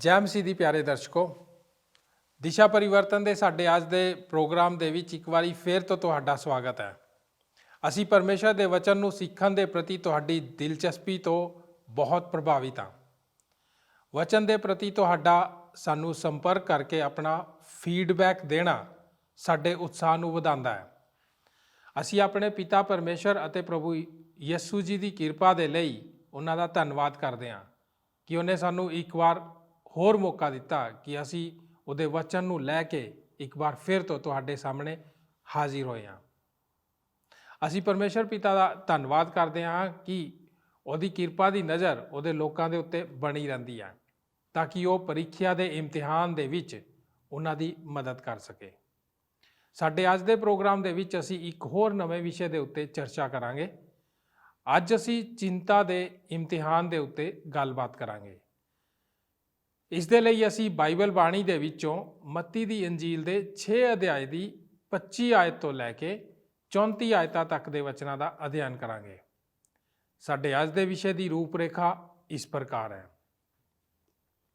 ਜੈ ਮਸੀਹ ਦੀ ਪਿਆਰੇ ਦਰਸ਼ਕੋ, ਦਿਸ਼ਾ ਪਰਿਵਰਤਨ ਦੇ ਸਾਡੇ ਅੱਜ ਦੇ ਪ੍ਰੋਗਰਾਮ ਦੇ ਵਿੱਚ ਇੱਕ ਵਾਰੀ ਫੇਰ ਤੋਂ ਤੁਹਾਡਾ ਸਵਾਗਤ ਹੈ। ਅਸੀਂ ਪਰਮੇਸ਼ਰ ਦੇ ਵਚਨ ਨੂੰ ਸਿੱਖਣ ਦੇ ਪ੍ਰਤੀ ਤੁਹਾਡੀ ਦਿਲਚਸਪੀ ਤੋਂ ਬਹੁਤ ਪ੍ਰਭਾਵਿਤ ਹਾਂ। ਵਚਨ ਦੇ ਪ੍ਰਤੀ ਤੁਹਾਡਾ ਸਾਨੂੰ ਸੰਪਰਕ ਕਰਕੇ ਆਪਣਾ ਫੀਡਬੈਕ ਦੇਣਾ ਸਾਡੇ ਉਤਸ਼ਾਹ ਨੂੰ ਵਧਾਉਂਦਾ ਹੈ। ਅਸੀਂ ਆਪਣੇ ਪਿਤਾ ਪਰਮੇਸ਼ਰ ਅਤੇ ਪ੍ਰਭੂ ਯਿਸੂ ਜੀ ਦੀ ਕਿਰਪਾ ਦੇ ਲਈ ਉਹਨਾਂ ਦਾ ਧੰਨਵਾਦ ਕਰਦੇ ਹਾਂ ਕਿ ਉਹਨੇ ਸਾਨੂੰ ਇੱਕ ਵਾਰ ਹੋਰ ਮੌਕਾ ਦਿੱਤਾ ਕਿ ਅਸੀਂ ਉਹਦੇ ਵਚਨ ਨੂੰ ਲੈ ਕੇ ਇੱਕ ਵਾਰ ਫਿਰ ਤੋਂ ਤੁਹਾਡੇ ਸਾਹਮਣੇ ਹਾਜ਼ਰ ਹੋਏ ਹਾਂ। ਅਸੀਂ ਪਰਮੇਸ਼ਰ ਪਿਤਾ ਦਾ ਧੰਨਵਾਦ ਕਰਦੇ ਹਾਂ ਕਿ ਉਹਦੀ ਕਿਰਪਾ ਦੀ ਨਜ਼ਰ ਉਹਦੇ ਲੋਕਾਂ ਦੇ ਉੱਤੇ ਬਣੀ ਰਹਿੰਦੀ ਹੈ ਤਾਂ ਕਿ ਉਹ ਪ੍ਰੀਖਿਆ ਦੇ ਇਮਤਿਹਾਨ ਦੇ ਵਿੱਚ ਉਹਨਾਂ ਦੀ ਮਦਦ ਕਰ ਸਕੇ। ਸਾਡੇ ਅੱਜ ਦੇ ਪ੍ਰੋਗਰਾਮ ਦੇ ਵਿੱਚ ਅਸੀਂ ਇੱਕ ਹੋਰ ਨਵੇਂ ਵਿਸ਼ੇ ਦੇ ਉੱਤੇ ਚਰਚਾ ਕਰਾਂਗੇ। ਅੱਜ ਅਸੀਂ ਚਿੰਤਾ ਦੇ ਇਮਤਿਹਾਨ ਦੇ ਉੱਤੇ ਗੱਲਬਾਤ ਕਰਾਂਗੇ। ਇਸ ਦੇ ਲਈ ਅਸੀਂ ਬਾਈਬਲ ਬਾਣੀ ਦੇ ਵਿੱਚੋਂ ਮੱਤੀ ਦੀ ਇੰਜੀਲ ਦੇ 6 ਅਧਿਆਏ ਦੀ 25 ਆਇਤ ਤੋਂ ਲੈ ਕੇ 34 ਆਇਤਾਂ ਤੱਕ ਦੇ ਵਚਨਾਂ ਦਾ ਅਧਿਐਨ ਕਰਾਂਗੇ। ਸਾਡੇ ਅੱਜ ਦੇ ਵਿਸ਼ੇ ਦੀ ਰੂਪਰੇਖਾ ਇਸ ਪ੍ਰਕਾਰ ਹੈ।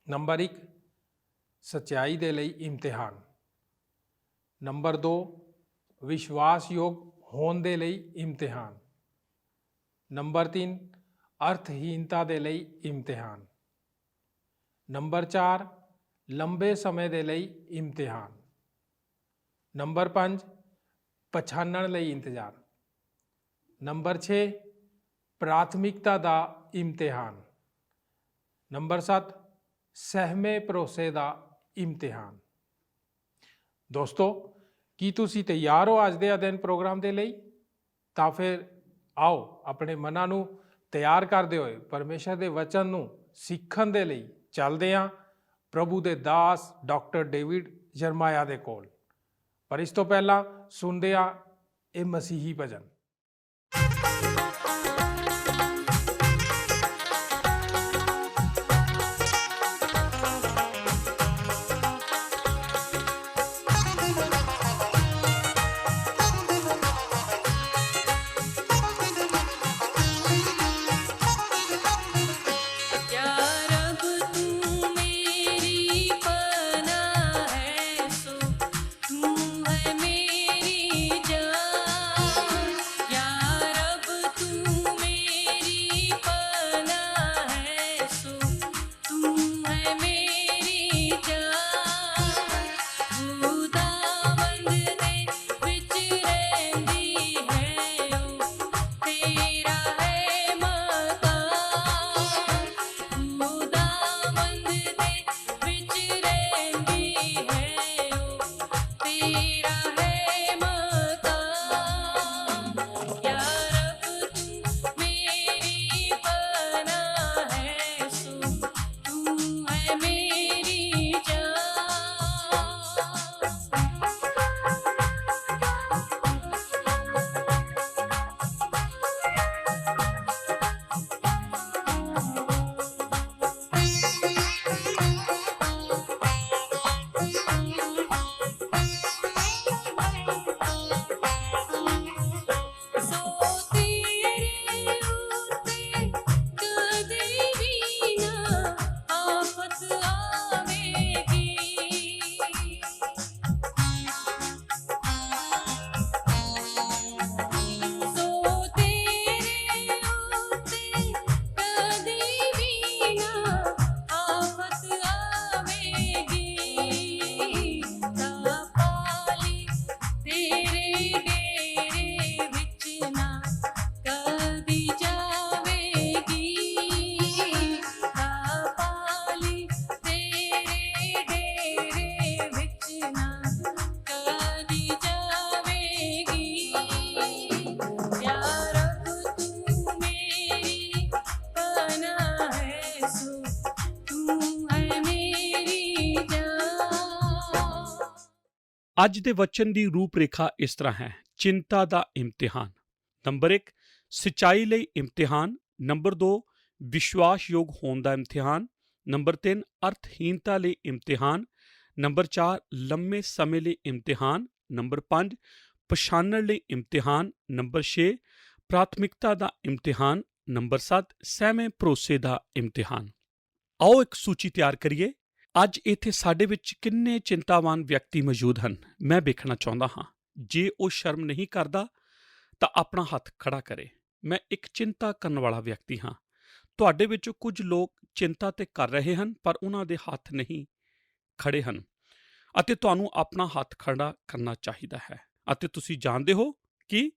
ਨੰਬਰ 1, ਸੱਚਾਈ ਦੇ ਲਈ ਇਮਤਿਹਾਨ। ਨੰਬਰ 2, ਵਿਸ਼ਵਾਸਯੋਗ ਹੋਣ ਦੇ ਲਈ ਇਮਤਿਹਾਨ। ਨੰਬਰ 3, ਅਰਥਹੀਨਤਾ ਦੇ ਲਈ ਇਮਤਿਹਾਨ। ਨੰਬਰ 4, ਲੰਬੇ ਸਮੇਂ ਦੇ ਲਈ ਇਮਤਿਹਾਨ। ਨੰਬਰ 5, ਪਛਾਣਨ ਲਈ ਇੰਤਜ਼ਾਰ। ਨੰਬਰ 6, ਪ੍ਰਾਥਮਿਕਤਾ ਦਾ ਇਮਤਿਹਾਨ। ਨੰਬਰ 7, ਸਹਿਮੇ ਭਰੋਸੇ ਦਾ ਇਮਤਿਹਾਨ। ਦੋਸਤੋ, ਕੀ ਤੁਸੀਂ ਤਿਆਰ ਹੋ ਅੱਜ ਦੇ ਅਧਿਐਨ ਪ੍ਰੋਗਰਾਮ ਦੇ ਲਈ? ਤਾਂ ਫਿਰ ਆਓ ਆਪਣੇ ਮਨਾਂ ਨੂੰ ਤਿਆਰ ਕਰਦੇ ਹੋਏ ਪਰਮੇਸ਼ਰ ਦੇ ਵਚਨ ਨੂੰ ਸਿੱਖਣ ਦੇ ਲਈ ਚੱਲਦੇ ਹਾਂ ਪ੍ਰਭੂ ਦੇ ਦਾਸ ਡਾਕਟਰ ਡੇਵਿਡ ਜਰਮਾਇਆ ਦੇ ਕੋਲ। ਪਰ ਇਸ ਤੋਂ ਪਹਿਲਾਂ ਸੁਣਦੇ ਹਾਂ ਇਹ ਮਸੀਹੀ ਭਜਨ। ਅੱਜ ਦੇ ਵਚਨ ਦੀ ਰੂਪਰੇਖਾ ਇਸ ਤਰ੍ਹਾਂ ਹੈ। ਚਿੰਤਾ ਦਾ ਇਮਤਿਹਾਨ। ਨੰਬਰ 1, ਸੱਚਾਈ ਲਈ ਇਮਤਿਹਾਨ। ਨੰਬਰ 2, ਵਿਸ਼ਵਾਸਯੋਗ ਹੋਣ ਦਾ ਇਮਤਿਹਾਨ। ਨੰਬਰ 3, ਅਰਥਹੀਨਤਾ ਲਈ ਇਮਤਿਹਾਨ। ਨੰਬਰ 4, ਲੰਮੇ ਸਮੇਂ ਲਈ ਇਮਤਿਹਾਨ। ਨੰਬਰ 5, ਪਛਾਣਨ ਲਈ ਇਮਤਿਹਾਨ। ਨੰਬਰ 6, ਪ੍ਰਾਥਮਿਕਤਾ ਦਾ ਇਮਤਿਹਾਨ। ਨੰਬਰ 7, ਸਹਿਮੇ ਭਰੋਸੇ ਦਾ ਇਮਤਿਹਾਨ। ਆਓ ਇੱਕ ਸੂਚੀ ਤਿਆਰ ਕਰੀਏ ਅੱਜ ਇੱਥੇ ਸਾਡੇ ਵਿੱਚ ਕਿੰਨੇ ਚਿੰਤਾਵਾਨ ਵਿਅਕਤੀ ਮੌਜੂਦ ਹਨ, ਮੈਂ ਵੇਖਣਾ ਚਾਹੁੰਦਾ ਹਾਂ। ਜੇ ਉਹ ਸ਼ਰਮ ਨਹੀਂ ਕਰਦਾ ਤਾਂ ਆਪਣਾ ਹੱਥ ਖੜਾ ਕਰੇ। ਮੈਂ ਇੱਕ ਚਿੰਤਾ ਕਰਨ ਵਾਲਾ ਵਿਅਕਤੀ ਹਾਂ। ਤੁਹਾਡੇ ਵਿੱਚੋਂ ਕੁਝ ਲੋਕ ਚਿੰਤਾ ਤੇ ਕਰ ਰਹੇ ਹਨ, ਪਰ ਉਹਨਾਂ ਦੇ ਹੱਥ ਨਹੀਂ ਖੜੇ ਹਨ ਅਤੇ ਤੁਹਾਨੂੰ ਆਪਣਾ ਹੱਥ ਖੜਾ ਕਰਨਾ ਚਾਹੀਦਾ ਹੈ। ਅਤੇ ਤੁਸੀਂ ਜਾਣਦੇ ਹੋ ਕਿ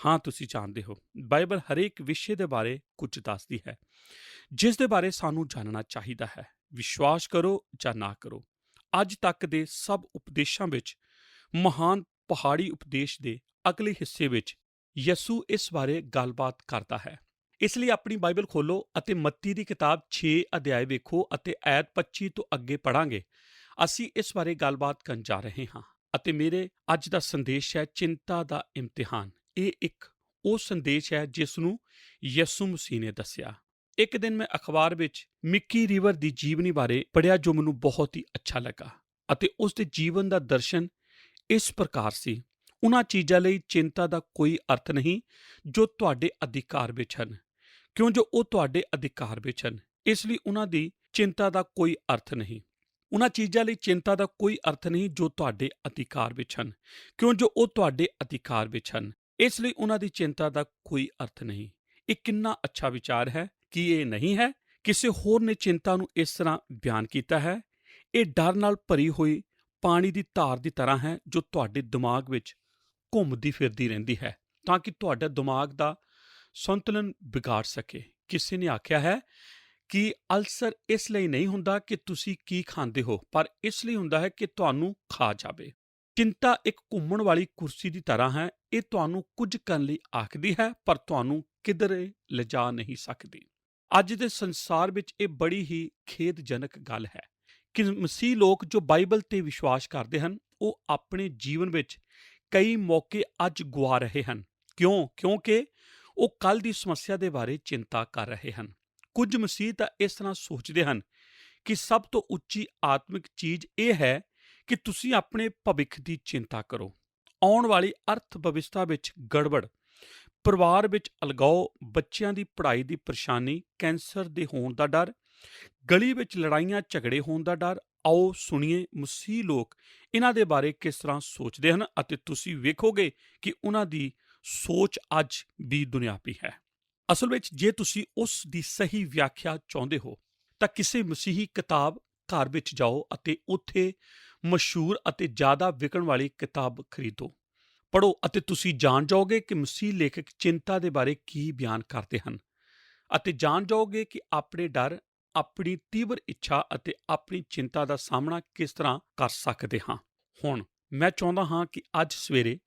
ਹਾਂ, ਤੁਸੀਂ ਜਾਣਦੇ ਹੋ, ਬਾਈਬਲ ਹਰੇਕ ਵਿਸ਼ੇ ਦੇ ਬਾਰੇ ਕੁਝ ਦੱਸਦੀ ਹੈ, ਜਿਸ ਦੇ ਬਾਰੇ ਸਾਨੂੰ ਜਾਣਨਾ ਚਾਹੀਦਾ ਹੈ। ਵਿਸ਼ਵਾਸ ਕਰੋ ਜਾਂ ਨਾ ਕਰੋ, ਅੱਜ ਤੱਕ ਦੇ ਸਭ ਉਪਦੇਸ਼ਾਂ ਵਿੱਚ ਮਹਾਨ ਪਹਾੜੀ ਉਪਦੇਸ਼ ਦੇ ਅਗਲੇ ਹਿੱਸੇ ਵਿੱਚ ਯਿਸੂ ਇਸ ਬਾਰੇ ਗੱਲਬਾਤ ਕਰਦਾ ਹੈ। ਇਸ ਲਈ ਆਪਣੀ ਬਾਈਬਲ ਖੋਲੋ ਅਤੇ ਮੱਤੀ ਦੀ ਕਿਤਾਬ 6 ਅਧਿਆਇ ਵੇਖੋ ਅਤੇ ਐਤ 25 ਤੋਂ ਅੱਗੇ ਪੜ੍ਹਾਂਗੇ। ਅਸੀਂ ਇਸ ਬਾਰੇ ਗੱਲਬਾਤ ਕਰਨ ਜਾ ਰਹੇ ਹਾਂ ਅਤੇ ਮੇਰੇ ਅੱਜ ਦਾ ਸੰਦੇਸ਼ ਹੈ ਚਿੰਤਾ ਦਾ ਇਮਤਿਹਾਨ। ਇਹ ਇੱਕ ਉਹ ਸੰਦੇਸ਼ ਹੈ ਜਿਸ ਨੂੰ ਯਿਸੂ ਮਸੀਹ ਨੇ ਦੱਸਿਆ। ਇੱਕ ਦਿਨ ਮੈਂ ਅਖਬਾਰ ਵਿੱਚ ਮਿੱਕੀ ਰੀਵਰ ਦੀ ਜੀਵਨੀ ਬਾਰੇ ਪੜ੍ਹਿਆ ਜੋ ਮੈਨੂੰ ਬਹੁਤ ਹੀ ਅੱਛਾ ਲੱਗਾ ਅਤੇ ਉਸ ਦੇ ਜੀਵਨ ਦਾ ਦਰਸ਼ਨ ਇਸ ਪ੍ਰਕਾਰ ਸੀ। ਉਹਨਾਂ ਚੀਜ਼ਾਂ ਲਈ ਚਿੰਤਾ ਦਾ ਕੋਈ ਅਰਥ ਨਹੀਂ ਜੋ ਤੁਹਾਡੇ ਅਧਿਕਾਰ ਵਿੱਚ ਹਨ, ਕਿਉਂ ਜੋ ਉਹ ਤੁਹਾਡੇ ਅਧਿਕਾਰ ਵਿੱਚ ਹਨ, ਇਸ ਲਈ ਉਹਨਾਂ ਦੀ ਚਿੰਤਾ ਦਾ ਕੋਈ ਅਰਥ ਨਹੀਂ। ਉਹਨਾਂ ਚੀਜ਼ਾਂ ਲਈ ਚਿੰਤਾ ਦਾ ਕੋਈ ਅਰਥ ਨਹੀਂ ਜੋ ਤੁਹਾਡੇ ਅਧਿਕਾਰ ਵਿੱਚ ਹਨ, ਕਿਉਂ ਜੋ ਉਹ ਤੁਹਾਡੇ ਅਧਿਕਾਰ ਵਿੱਚ ਹਨ, ਇਸ ਲਈ ਉਹਨਾਂ ਦੀ ਚਿੰਤਾ ਦਾ ਕੋਈ ਅਰਥ ਨਹੀਂ। ਇਹ ਕਿੰਨਾ ਅੱਛਾ ਵਿਚਾਰ ਹੈ ਕਿ ਇਹ ਨਹੀਂ ਹੈ। ਕਿਸੇ ਹੋਰ ਨੇ ਚਿੰਤਾ ਨੂੰ ਇਸ ਤਰ੍ਹਾਂ ਬਿਆਨ ਕੀਤਾ ਹੈ, ਇਹ ਡਰ ਨਾਲ ਭਰੀ ਹੋਈ ਪਾਣੀ ਦੀ ਧਾਰ ਦੀ ਤਰ੍ਹਾਂ ਹੈ ਜੋ ਤੁਹਾਡੇ ਦਿਮਾਗ ਵਿੱਚ ਘੁੰਮਦੀ ਫਿਰਦੀ ਰਹਿੰਦੀ ਹੈ ਤਾਂ ਕਿ ਤੁਹਾਡਾ ਦਿਮਾਗ ਦਾ ਸੰਤੁਲਨ ਵਿਗਾੜ ਸਕੇ। ਕਿਸੇ ਨੇ ਆਖਿਆ ਹੈ ਕਿ ਅਲਸਰ ਇਸ ਲਈ ਨਹੀਂ ਹੁੰਦਾ ਕਿ ਤੁਸੀਂ ਕੀ ਖਾਂਦੇ ਹੋ, ਪਰ ਇਸ ਲਈ ਹੁੰਦਾ ਹੈ ਕਿ ਤੁਹਾਨੂੰ ਖਾ ਜਾਵੇ। ਚਿੰਤਾ ਇੱਕ ਘੁੰਮਣ ਵਾਲੀ ਕੁਰਸੀ ਦੀ ਤਰ੍ਹਾਂ ਹੈ। ਇਹ ਤੁਹਾਨੂੰ ਕੁਝ ਕਰਨ ਲਈ ਆਖਦੀ ਹੈ, ਪਰ ਤੁਹਾਨੂੰ ਕਿਧਰੇ ਲਿਜਾ ਨਹੀਂ ਸਕਦੀ। ਅੱਜ ਦੇ ਸੰਸਾਰ ਵਿੱਚ ਇਹ ਬੜੀ ਹੀ ਖੇਦਜਨਕ ਗੱਲ ਹੈ ਕਿ ਮਸੀਹ ਲੋਕ ਜੋ ਬਾਈਬਲ ਤੇ ਵਿਸ਼ਵਾਸ ਕਰਦੇ ਹਨ, ਉਹ ਆਪਣੇ ਜੀਵਨ ਵਿੱਚ ਕਈ ਮੌਕੇ ਅੱਜ ਗੁਆ ਰਹੇ ਹਨ। ਕਿਉਂਕਿ ਉਹ ਕੱਲ੍ਹ ਦੀ ਸਮੱਸਿਆ ਦੇ ਬਾਰੇ ਚਿੰਤਾ ਕਰ ਰਹੇ ਹਨ। ਕੁਝ ਮਸੀਹ ਤਾਂ ਇਸ ਤਰ੍ਹਾਂ ਸੋਚਦੇ ਹਨ ਕਿ ਸਭ ਤੋਂ ਉੱਚੀ ਆਤਮਿਕ ਚੀਜ਼ ਇਹ ਹੈ ਕਿ ਤੁਸੀਂ ਆਪਣੇ ਭਵਿੱਖ ਦੀ ਚਿੰਤਾ ਕਰੋ। ਆਉਣ ਵਾਲੀ ਅਰਥ ਵਿਵਸਥਾ ਵਿੱਚ ਗੜਬੜ, ਪਰਿਵਾਰ ਵਿੱਚ ਅਲਗਾਓ, ਬੱਚਿਆਂ ਦੀ ਪੜ੍ਹਾਈ ਦੀ ਪਰੇਸ਼ਾਨੀ, ਕੈਂਸਰ ਦੇ ਹੋਣ ਦਾ ਡਰ, ਗਲੀ ਵਿੱਚ ਲੜਾਈਆਂ ਝਗੜੇ ਹੋਣ ਦਾ ਡਰ। ਆਓ ਸੁਣੀਏ ਮਸੀਹ ਲੋਕ ਇਹਨਾਂ ਦੇ ਬਾਰੇ ਕਿਸ ਤਰ੍ਹਾਂ ਸੋਚਦੇ ਹਨ ਅਤੇ ਤੁਸੀਂ ਵੇਖੋਗੇ ਕਿ ਉਹਨਾਂ ਦੀ ਸੋਚ ਅੱਜ ਵੀ ਦੁਨਿਆਵੀ ਹੈ। ਅਸਲ ਵਿੱਚ ਜੇ ਤੁਸੀਂ ਉਸ ਦੀ ਸਹੀ ਵਿਆਖਿਆ ਚਾਹੁੰਦੇ ਹੋ ਤਾਂ ਕਿਸੇ ਮਸੀਹੀ ਕਿਤਾਬ ਘਰ ਵਿੱਚ ਜਾਓ ਅਤੇ ਉੱਥੇ ਮਸ਼ਹੂਰ ਅਤੇ ਜ਼ਿਆਦਾ ਵਿਕਣ ਵਾਲੀ ਕਿਤਾਬ ਖਰੀਦੋ, ਪੜ੍ਹੋ ਅਤੇ ਤੁਸੀਂ ਜਾਣ ਜਾਓਗੇ ਕਿ ਮਸੀਹ ਲੇਖਕ ਚਿੰਤਾ ਦੇ ਬਾਰੇ ਕੀ ਬਿਆਨ ਕਰਦੇ ਹਨ ਅਤੇ ਜਾਣ ਜਾਓਗੇ ਕਿ ਆਪਣੇ ਡਰ, ਆਪਣੀ ਤੀਬਰ ਇੱਛਾ ਅਤੇ ਆਪਣੀ ਚਿੰਤਾ ਦਾ ਸਾਹਮਣਾ ਕਿਸ ਤਰ੍ਹਾਂ ਕਰ ਸਕਦੇ ਹਾਂ। ਹੁਣ ਮੈਂ ਚਾਹੁੰਦਾ ਹਾਂ ਕਿ ਅੱਜ ਸਵੇਰੇ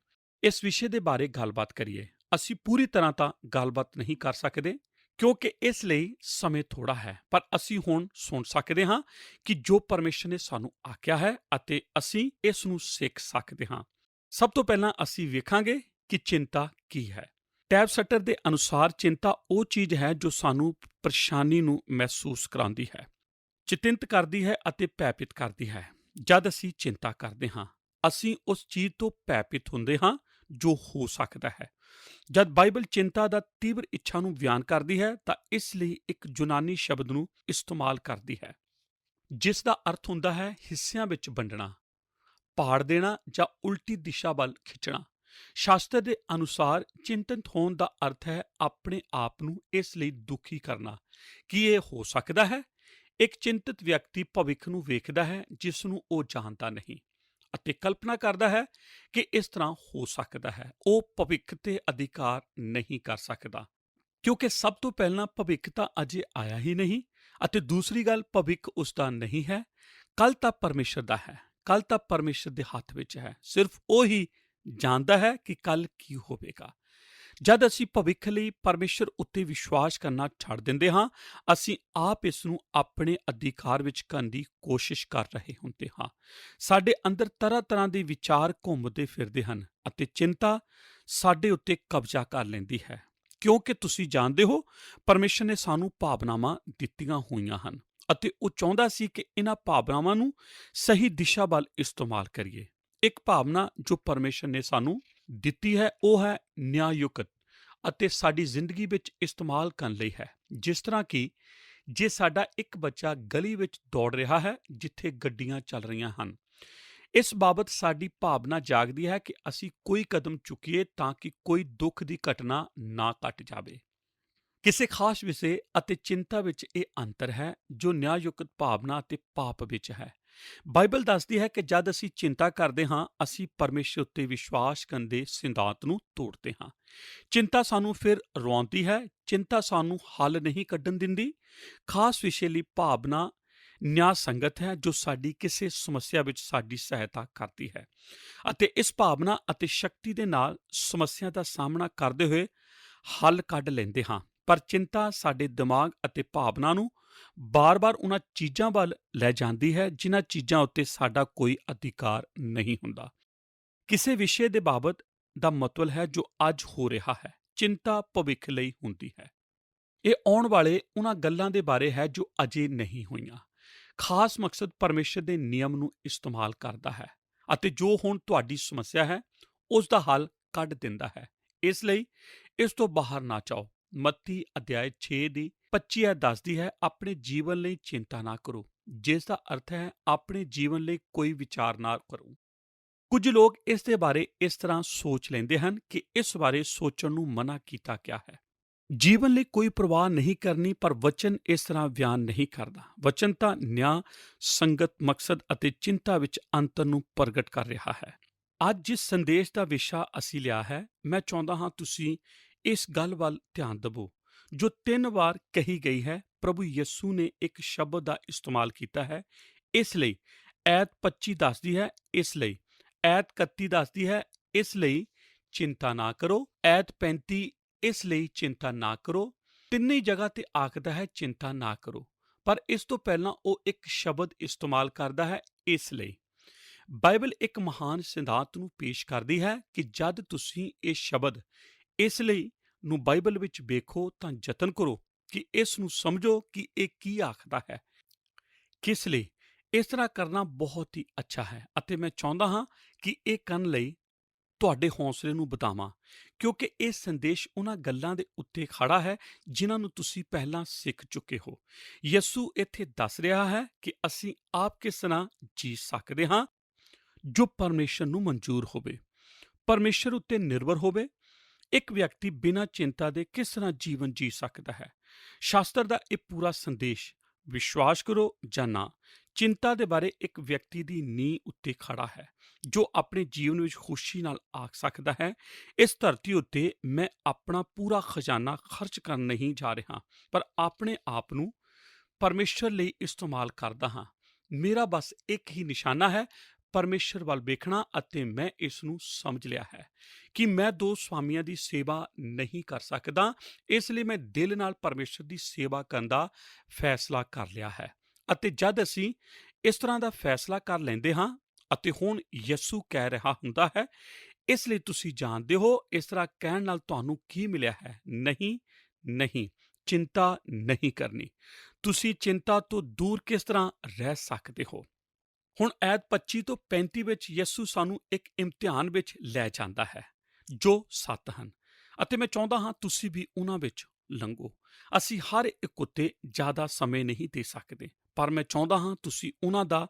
ਇਸ ਵਿਸ਼ੇ ਦੇ ਬਾਰੇ ਗੱਲਬਾਤ ਕਰੀਏ। ਅਸੀਂ ਪੂਰੀ ਤਰ੍ਹਾਂ ਤਾਂ ਗੱਲਬਾਤ ਨਹੀਂ ਕਰ ਸਕਦੇ ਕਿਉਂਕਿ ਇਸ ਲਈ ਸਮੇਂ ਥੋੜ੍ਹਾ ਹੈ, ਪਰ ਅਸੀਂ ਹੁਣ ਸੁਣ ਸਕਦੇ ਹਾਂ ਕਿ ਜੋ ਪਰਮੇਸ਼ਰ ਨੇ ਸਾਨੂੰ ਆਖਿਆ ਹੈ ਅਤੇ ਅਸੀਂ ਇਸ ਨੂੰ ਸਿੱਖ ਸਕਦੇ ਹਾਂ। ਸਭ ਤੋਂ ਪਹਿਲਾਂ ਅਸੀਂ ਵੇਖਾਂਗੇ ਕਿ ਚਿੰਤਾ ਕੀ ਹੈ। ਟੈਬ ਸਟਰ ਦੇ ਅਨੁਸਾਰ ਚਿੰਤਾ ਉਹ ਚੀਜ਼ ਹੈ ਜੋ ਸਾਨੂੰ ਪਰੇਸ਼ਾਨੀ ਨੂੰ ਮਹਿਸੂਸ ਕਰਾਉਂਦੀ ਹੈ, ਚਿੰਤਿਤ ਕਰਦੀ ਹੈ ਅਤੇ ਭੈਭੀਤ ਕਰਦੀ ਹੈ। ਜਦ ਅਸੀਂ ਚਿੰਤਾ ਕਰਦੇ ਹਾਂ, ਅਸੀਂ ਉਸ ਚੀਜ਼ ਤੋਂ ਭੈਭੀਤ ਹੁੰਦੇ ਹਾਂ ਜੋ ਹੋ ਸਕਦਾ ਹੈ। ਜਦ ਬਾਈਬਲ ਚਿੰਤਾ ਦਾ ਤੀਬਰ ਇੱਛਾ ਨੂੰ ਬਿਆਨ ਕਰਦੀ ਹੈ ਤਾਂ ਇਸ ਲਈ ਇੱਕ ਯੂਨਾਨੀ ਸ਼ਬਦ ਨੂੰ ਇਸਤੇਮਾਲ ਕਰਦੀ ਹੈ ਜਿਸ ਦਾ ਅਰਥ ਹੁੰਦਾ ਹੈ ਹਿੱਸਿਆਂ ਵਿੱਚ ਵੰਡਣਾ, ਪਾੜ ਦੇਣਾ ਜਾਂ ਉਲਟੀ ਦਿਸ਼ਾ ਵੱਲ ਖਿੱਚਣਾ। ਸ਼ਾਸਤਰ ਦੇ ਅਨੁਸਾਰ ਚਿੰਤਤ ਹੋਣ ਦਾ ਅਰਥ ਹੈ ਆਪਣੇ ਆਪ ਨੂੰ ਇਸ ਲਈ ਦੁਖੀ ਕਰਨਾ ਕਿ ਇਹ ਹੋ ਸਕਦਾ ਹੈ। ਇੱਕ ਚਿੰਤਤ ਵਿਅਕਤੀ ਭਵਿੱਖ ਨੂੰ ਵੇਖਦਾ ਹੈ ਜਿਸ ਨੂੰ ਉਹ ਜਾਣਦਾ ਨਹੀਂ ਅਤੇ ਕਲਪਨਾ ਕਰਦਾ ਹੈ ਕਿ ਇਸ ਤਰ੍ਹਾਂ ਹੋ ਸਕਦਾ ਹੈ। ਉਹ ਭਵਿੱਖ ਤੇ ਅਧਿਕਾਰ ਨਹੀਂ ਕਰ ਸਕਦਾ ਕਿਉਂਕਿ ਸਭ ਤੋਂ ਪਹਿਲਾਂ ਭਵਿੱਖ ਤਾਂ ਅਜੇ ਆਇਆ ਹੀ ਨਹੀਂ ਅਤੇ ਦੂਸਰੀ ਗੱਲ, ਭਵਿੱਖ ਉਸ ਦਾ ਨਹੀਂ ਹੈ। ਕੱਲ੍ਹ ਤਾਂ ਪਰਮੇਸ਼ਰ ਦਾ ਹੈ, ਕੱਲ੍ਹ ਤਾਂ ਪਰਮੇਸ਼ਰ ਦੇ ਹੱਥ ਵਿੱਚ ਹੈ। ਸਿਰਫ ਉਹ ਹੀ ਜਾਣਦਾ ਹੈ ਕਿ ਕੱਲ੍ਹ ਕੀ ਹੋਵੇਗਾ। ਜਦ ਅਸੀਂ ਭਵਿੱਖ ਲਈ ਪਰਮੇਸ਼ਰ ਉੱਤੇ ਵਿਸ਼ਵਾਸ ਕਰਨਾ ਛੱਡ ਦਿੰਦੇ ਹਾਂ, ਅਸੀਂ ਆਪ ਇਸ ਨੂੰ ਆਪਣੇ ਅਧਿਕਾਰ ਵਿੱਚ ਕਰਨ ਦੀ ਕੋਸ਼ਿਸ਼ ਕਰ ਰਹੇ ਹੁੰਦੇ ਹਾਂ। ਸਾਡੇ ਅੰਦਰ ਤਰ੍ਹਾਂ ਤਰ੍ਹਾਂ ਦੇ ਵਿਚਾਰ ਘੁੰਮਦੇ ਫਿਰਦੇ ਹਨ ਅਤੇ ਚਿੰਤਾ ਸਾਡੇ ਉੱਤੇ ਕਬਜ਼ਾ ਕਰ ਲੈਂਦੀ ਹੈ। ਕਿਉਂਕਿ ਤੁਸੀਂ ਜਾਣਦੇ ਹੋ ਪਰਮੇਸ਼ਰ ਨੇ ਸਾਨੂੰ ਭਾਵਨਾਵਾਂ ਦਿੱਤੀਆਂ ਹੋਈਆਂ ਹਨ ਅਤੇ ਉਹ ਚਾਹੁੰਦਾ ਸੀ ਕਿ ਇਹਨਾਂ ਭਾਵਨਾਵਾਂ ਨੂੰ ਸਹੀ ਦਿਸ਼ਾ ਵੱਲ ਇਸਤੇਮਾਲ ਕਰੀਏ। ਇੱਕ ਭਾਵਨਾ ਜੋ ਪਰਮੇਸ਼ਰ ਨੇ ਸਾਨੂੰ ਦਿੱਤੀ ਹੈ ਉਹ ਹੈ ਨਿਆਂਯੁਕਤ ਅਤੇ ਸਾਡੀ ਜ਼ਿੰਦਗੀ ਵਿੱਚ ਇਸਤੇਮਾਲ ਕਰਨ ਲਈ ਹੈ। ਜਿਸ ਤਰ੍ਹਾਂ ਕਿ ਜੇ ਸਾਡਾ ਇੱਕ ਬੱਚਾ ਗਲੀ ਵਿੱਚ ਦੌੜ ਰਿਹਾ ਹੈ ਜਿੱਥੇ ਗੱਡੀਆਂ ਚੱਲ ਰਹੀਆਂ ਹਨ, ਇਸ ਬਾਬਤ ਸਾਡੀ ਭਾਵਨਾ ਜਾਗਦੀ ਹੈ ਕਿ ਅਸੀਂ ਕੋਈ ਕਦਮ ਚੁੱਕੀਏ ਤਾਂ ਕਿ ਕੋਈ ਦੁੱਖ ਦੀ ਘਟਨਾ ਨਾ ਘਟ ਜਾਵੇ। ਕਿਸੇ ਖਾਸ ਵਿਸ਼ੇ ਅਤੇ ਚਿੰਤਾ ਵਿੱਚ ਇਹ ਅੰਤਰ ਹੈ ਜੋ ਨਿਆਂਯੁਕਤ ਭਾਵਨਾ ਅਤੇ ਪਾਪ ਵਿੱਚ ਹੈ। ਬਾਈਬਲ ਦੱਸਦੀ ਹੈ ਕਿ ਜਦ ਅਸੀਂ ਚਿੰਤਾ ਕਰਦੇ ਹਾਂ, ਅਸੀਂ ਪਰਮੇਸ਼ਰ ਉੱਤੇ ਵਿਸ਼ਵਾਸ ਕਰਨ ਦੇ ਸਿਧਾਂਤ ਨੂੰ ਤੋੜਦੇ ਹਾਂ। ਚਿੰਤਾ ਸਾਨੂੰ ਫਿਰ ਰਵਾਉਂਦੀ ਹੈ, ਚਿੰਤਾ ਸਾਨੂੰ ਹੱਲ ਨਹੀਂ ਕੱਢਣ ਦਿੰਦੀ। ਖਾਸ ਵਿਸ਼ੇ ਲਈ ਭਾਵਨਾ ਨਿਆਂ ਸੰਗਤ ਹੈ ਜੋ ਸਾਡੀ ਕਿਸੇ ਸਮੱਸਿਆ ਵਿੱਚ ਸਾਡੀ ਸਹਾਇਤਾ ਕਰਦੀ ਹੈ ਅਤੇ ਇਸ ਭਾਵਨਾ ਅਤੇ ਸ਼ਕਤੀ ਦੇ ਨਾਲ ਸਮੱਸਿਆ ਦਾ ਸਾਹਮਣਾ ਕਰਦੇ ਹੋਏ ਹੱਲ ਕੱਢ ਲੈਂਦੇ ਹਾਂ। ਪਰ ਚਿੰਤਾ ਸਾਡੇ ਦਿਮਾਗ ਅਤੇ ਭਾਵਨਾ ਨੂੰ ਬਾਰ-ਬਾਰ ਉਹਨਾਂ ਚੀਜ਼ਾਂ ਵੱਲ ਲੈ ਜਾਂਦੀ ਹੈ ਜਿਨ੍ਹਾਂ ਚੀਜ਼ਾਂ ਉੱਤੇ ਸਾਡਾ ਕੋਈ ਅਧਿਕਾਰ ਨਹੀਂ ਹੁੰਦਾ। ਕਿਸੇ ਵਿਸ਼ੇ ਦੇ ਬਾਬਤ ਦਾ ਮਤਲਬ ਹੈ ਜੋ ਅੱਜ ਹੋ ਰਿਹਾ ਹੈ। ਚਿੰਤਾ ਭਵਿੱਖ ਲਈ ਹੁੰਦੀ ਹੈ। ਇਹ ਆਉਣ ਵਾਲੇ ਉਹਨਾਂ ਗੱਲਾਂ ਦੇ ਬਾਰੇ ਹੈ ਜੋ ਅਜੇ ਨਹੀਂ ਹੋਈਆਂ। ਖਾਸ ਮਕਸਦ ਪਰਮੇਸ਼ਰ ਦੇ ਨਿਯਮ ਨੂੰ ਇਸਤੇਮਾਲ ਕਰਦਾ ਹੈ ਅਤੇ ਜੋ ਹੁਣ ਤੁਹਾਡੀ ਸਮੱਸਿਆ ਹੈ ਉਸ ਦਾ ਹੱਲ ਕੱਢ ਦਿੰਦਾ ਹੈ। ਇਸ ਲਈ ਇਸ ਤੋਂ ਬਾਹਰ ਨਾ ਜਾਓ। ਮੱਤੀ ਅਧਿਆਇ 6 ਦੀ 25 ਐ ਦੱਸਦੀ ਹੈ, ਆਪਣੇ ਜੀਵਨ ਲਈ ਚਿੰਤਾ ਨਾ ਕਰੋ, ਜਿਸ ਦਾ ਅਰਥ ਹੈ ਆਪਣੇ ਜੀਵਨ ਲਈ ਕੋਈ ਵਿਚਾਰ ਨਾ ਕਰੋ। ਕੁਝ ਲੋਕ ਇਸ ਦੇ ਬਾਰੇ ਇਸ ਤਰ੍ਹਾਂ ਸੋਚ ਲੈਂਦੇ ਹਨ ਕਿ ਇਸ ਬਾਰੇ ਸੋਚਣ ਨੂੰ ਮਨਾ ਕੀਤਾ ਗਿਆ ਹੈ। ਜੀਵਨ ਲਈ ਕੋਈ ਪਰਵਾਹ ਨਹੀਂ ਕਰਨੀ, ਪਰ ਵਚਨ ਇਸ ਤਰ੍ਹਾਂ ਬਿਆਨ ਨਹੀਂ ਕਰਦਾ। ਵਚਨ ਤਾਂ ਨਿਆਂ, ਸੰਗਤ, ਮਕਸਦ ਅਤੇ ਚਿੰਤਾ ਵਿੱਚ ਅੰਤਰ ਨੂੰ ਪ੍ਰਗਟ ਕਰ ਰਿਹਾ ਹੈ। ਅੱਜ ਜਿਸ ਸੰਦੇਸ਼ ਦਾ ਵਿਸ਼ਾ ਅਸੀਂ ਲਿਆ ਹੈ, ਮੈਂ ਚਾਹੁੰਦਾ ਹਾਂ ਤੁਸੀਂ ਇਸ ਗੱਲ ਵੱਲ ਧਿਆਨ ਦੇਵੋ ਜੋ 3 ਵਾਰ ਕਹੀ ਗਈ ਹੈ। ਪ੍ਰਭੂ ਯਿਸੂ ਨੇ ਇੱਕ ਸ਼ਬਦ ਦਾ ਇਸਤੇਮਾਲ ਕੀਤਾ ਹੈ, ਇਸ ਲਈ। ਐਤ 25 ਦੱਸਦੀ ਹੈ, ਇਸ ਲਈ। ਐਤ 31 ਦੱਸਦੀ ਹੈ, ਇਸ ਲਈ ਚਿੰਤਾ ਨਾ ਕਰੋ। ਐਤ 35, ਇਸ ਲਈ ਚਿੰਤਾ ਨਾ ਕਰੋ। ਤਿੰਨੇ ਜਗ੍ਹਾ ਤੇ ਆਖਦਾ ਹੈ ਚਿੰਤਾ ਨਾ ਕਰੋ, ਪਰ ਇਸ ਤੋਂ ਪਹਿਲਾਂ ਉਹ ਇੱਕ ਸ਼ਬਦ ਇਸਤੇਮਾਲ ਕਰਦਾ ਹੈ, ਇਸ ਲਈ। ਬਾਈਬਲ ਇੱਕ ਮਹਾਨ ਸਿਧਾਂਤ ਨੂੰ ਪੇਸ਼ ਕਰਦੀ ਹੈ ਕਿ ਜਦ ਤੁਸੀਂ ਇਹ ਸ਼ਬਦ ਇਸ ਲਈ ਨੂੰ ਬਾਈਬਲ ਵਿੱਚ ਵੇਖੋ ਤਾਂ ਯਤਨ ਕਰੋ ਕਿ ਇਸ ਨੂੰ ਸਮਝੋ ਕਿ ਇਹ ਕੀ ਆਖਦਾ ਹੈ। ਕਿਸ ਲਈ? ਇਸ ਤਰ੍ਹਾਂ ਕਰਨਾ ਬਹੁਤ ਹੀ ਅੱਛਾ ਹੈ ਅਤੇ ਮੈਂ ਚਾਹੁੰਦਾ ਹਾਂ ਕਿ ਇਹ ਕਰਨ ਲਈ ਤੁਹਾਡੇ ਹੌਸਲੇ ਨੂੰ ਵਧਾਵਾਂ, ਕਿਉਂਕਿ ਇਹ ਸੰਦੇਸ਼ ਉਹਨਾਂ ਗੱਲਾਂ ਦੇ ਉੱਤੇ ਖੜਾ ਹੈ ਜਿਨ੍ਹਾਂ ਨੂੰ ਤੁਸੀਂ ਪਹਿਲਾਂ ਸਿੱਖ ਚੁੱਕੇ ਹੋ। ਯਿਸੂ ਇੱਥੇ ਦੱਸ ਰਿਹਾ ਹੈ ਕਿ ਅਸੀਂ ਆਪ ਕਿਸ ਤਰ੍ਹਾਂ ਜੀ ਸਕਦੇ ਹਾਂ ਜੋ ਪਰਮੇਸ਼ਰ ਨੂੰ ਮਨਜ਼ੂਰ ਹੋਵੇ, ਪਰਮੇਸ਼ਰ ਉੱਤੇ ਨਿਰਭਰ ਹੋਵੇ। ਇੱਕ ਵਿਅਕਤੀ ਬਿਨਾਂ ਚਿੰਤਾ ਦੇ ਕਿਸ ਤਰ੍ਹਾਂ ਜੀਵਨ ਜੀ ਸਕਦਾ ਹੈ? ਸ਼ਾਸਤਰ ਦਾ ਇਹ ਪੂਰਾ ਸੰਦੇਸ਼, ਵਿਸ਼ਵਾਸ ਕਰੋ ਜਾਂ ਨਾ, ਚਿੰਤਾ ਦੇ ਬਾਰੇ ਇੱਕ ਵਿਅਕਤੀ ਦੀ ਨੀਂਹ ਉੱਤੇ ਖੜਾ ਹੈ ਜੋ ਆਪਣੇ ਜੀਵਨ ਵਿੱਚ ਖੁਸ਼ੀ ਨਾਲ ਆਖ ਸਕਦਾ ਹੈ, ਇਸ ਧਰਤੀ ਉੱਤੇ ਮੈਂ ਆਪਣਾ ਪੂਰਾ ਖਜ਼ਾਨਾ ਖਰਚ ਕਰਨ ਨਹੀਂ ਜਾ ਰਿਹਾ, ਪਰ ਆਪਣੇ ਆਪ ਨੂੰ ਪਰਮੇਸ਼ਰ ਲਈ ਇਸਤੇਮਾਲ ਕਰਦਾ ਹਾਂ। ਮੇਰਾ ਬਸ ਇੱਕ ਹੀ ਨਿਸ਼ਾਨਾ ਹੈ, ਪਰਮੇਸ਼ਰ ਵੱਲ ਵੇਖਣਾ, ਅਤੇ ਮੈਂ ਇਸ ਨੂੰ ਸਮਝ ਲਿਆ ਹੈ ਕਿ ਮੈਂ 2 ਸਵਾਮੀਆਂ ਦੀ ਸੇਵਾ ਨਹੀਂ ਕਰ ਸਕਦਾ। ਇਸ ਲਈ ਮੈਂ ਦਿਲ ਨਾਲ ਪਰਮੇਸ਼ਰ ਦੀ ਸੇਵਾ ਕਰਨ ਦਾ ਫੈਸਲਾ ਕਰ ਲਿਆ ਹੈ। ਅਤੇ ਜਦ ਅਸੀਂ ਇਸ ਤਰ੍ਹਾਂ ਦਾ ਫੈਸਲਾ ਕਰ ਲੈਂਦੇ ਹਾਂ ਅਤੇ ਹੁਣ ਯਿਸੂ ਕਹਿ ਰਿਹਾ ਹੁੰਦਾ ਹੈ, ਇਸ ਲਈ ਤੁਸੀਂ ਜਾਣਦੇ ਹੋ ਇਸ ਤਰ੍ਹਾਂ ਕਹਿਣ ਨਾਲ ਤੁਹਾਨੂੰ ਕੀ ਮਿਲਿਆ ਹੈ। ਨਹੀਂ, ਨਹੀਂ, ਚਿੰਤਾ ਨਹੀਂ ਕਰਨੀ। ਤੁਸੀਂ ਚਿੰਤਾ ਤੋਂ ਦੂਰ ਕਿਸ ਤਰ੍ਹਾਂ ਰਹਿ ਸਕਦੇ ਹੋ? ਹੁਣ ਐਤ 25 ਤੋਂ 35 ਵਿੱਚ ਯਿਸੂ ਸਾਨੂੰ ਇੱਕ ਇਮਤਿਹਾਨ ਵਿੱਚ ਲੈ ਜਾਂਦਾ ਹੈ ਜੋ 7 ਹਨ, ਅਤੇ ਮੈਂ ਚਾਹੁੰਦਾ ਹਾਂ ਤੁਸੀਂ ਵੀ ਉਹਨਾਂ ਵਿੱਚ ਲੰਘੋ। ਅਸੀਂ ਹਰ ਇੱਕ ਉੱਤੇ ਜ਼ਿਆਦਾ ਸਮੇਂ ਨਹੀਂ ਦੇ ਸਕਦੇ, ਪਰ ਮੈਂ ਚਾਹੁੰਦਾ ਹਾਂ ਤੁਸੀਂ ਉਹਨਾਂ ਦਾ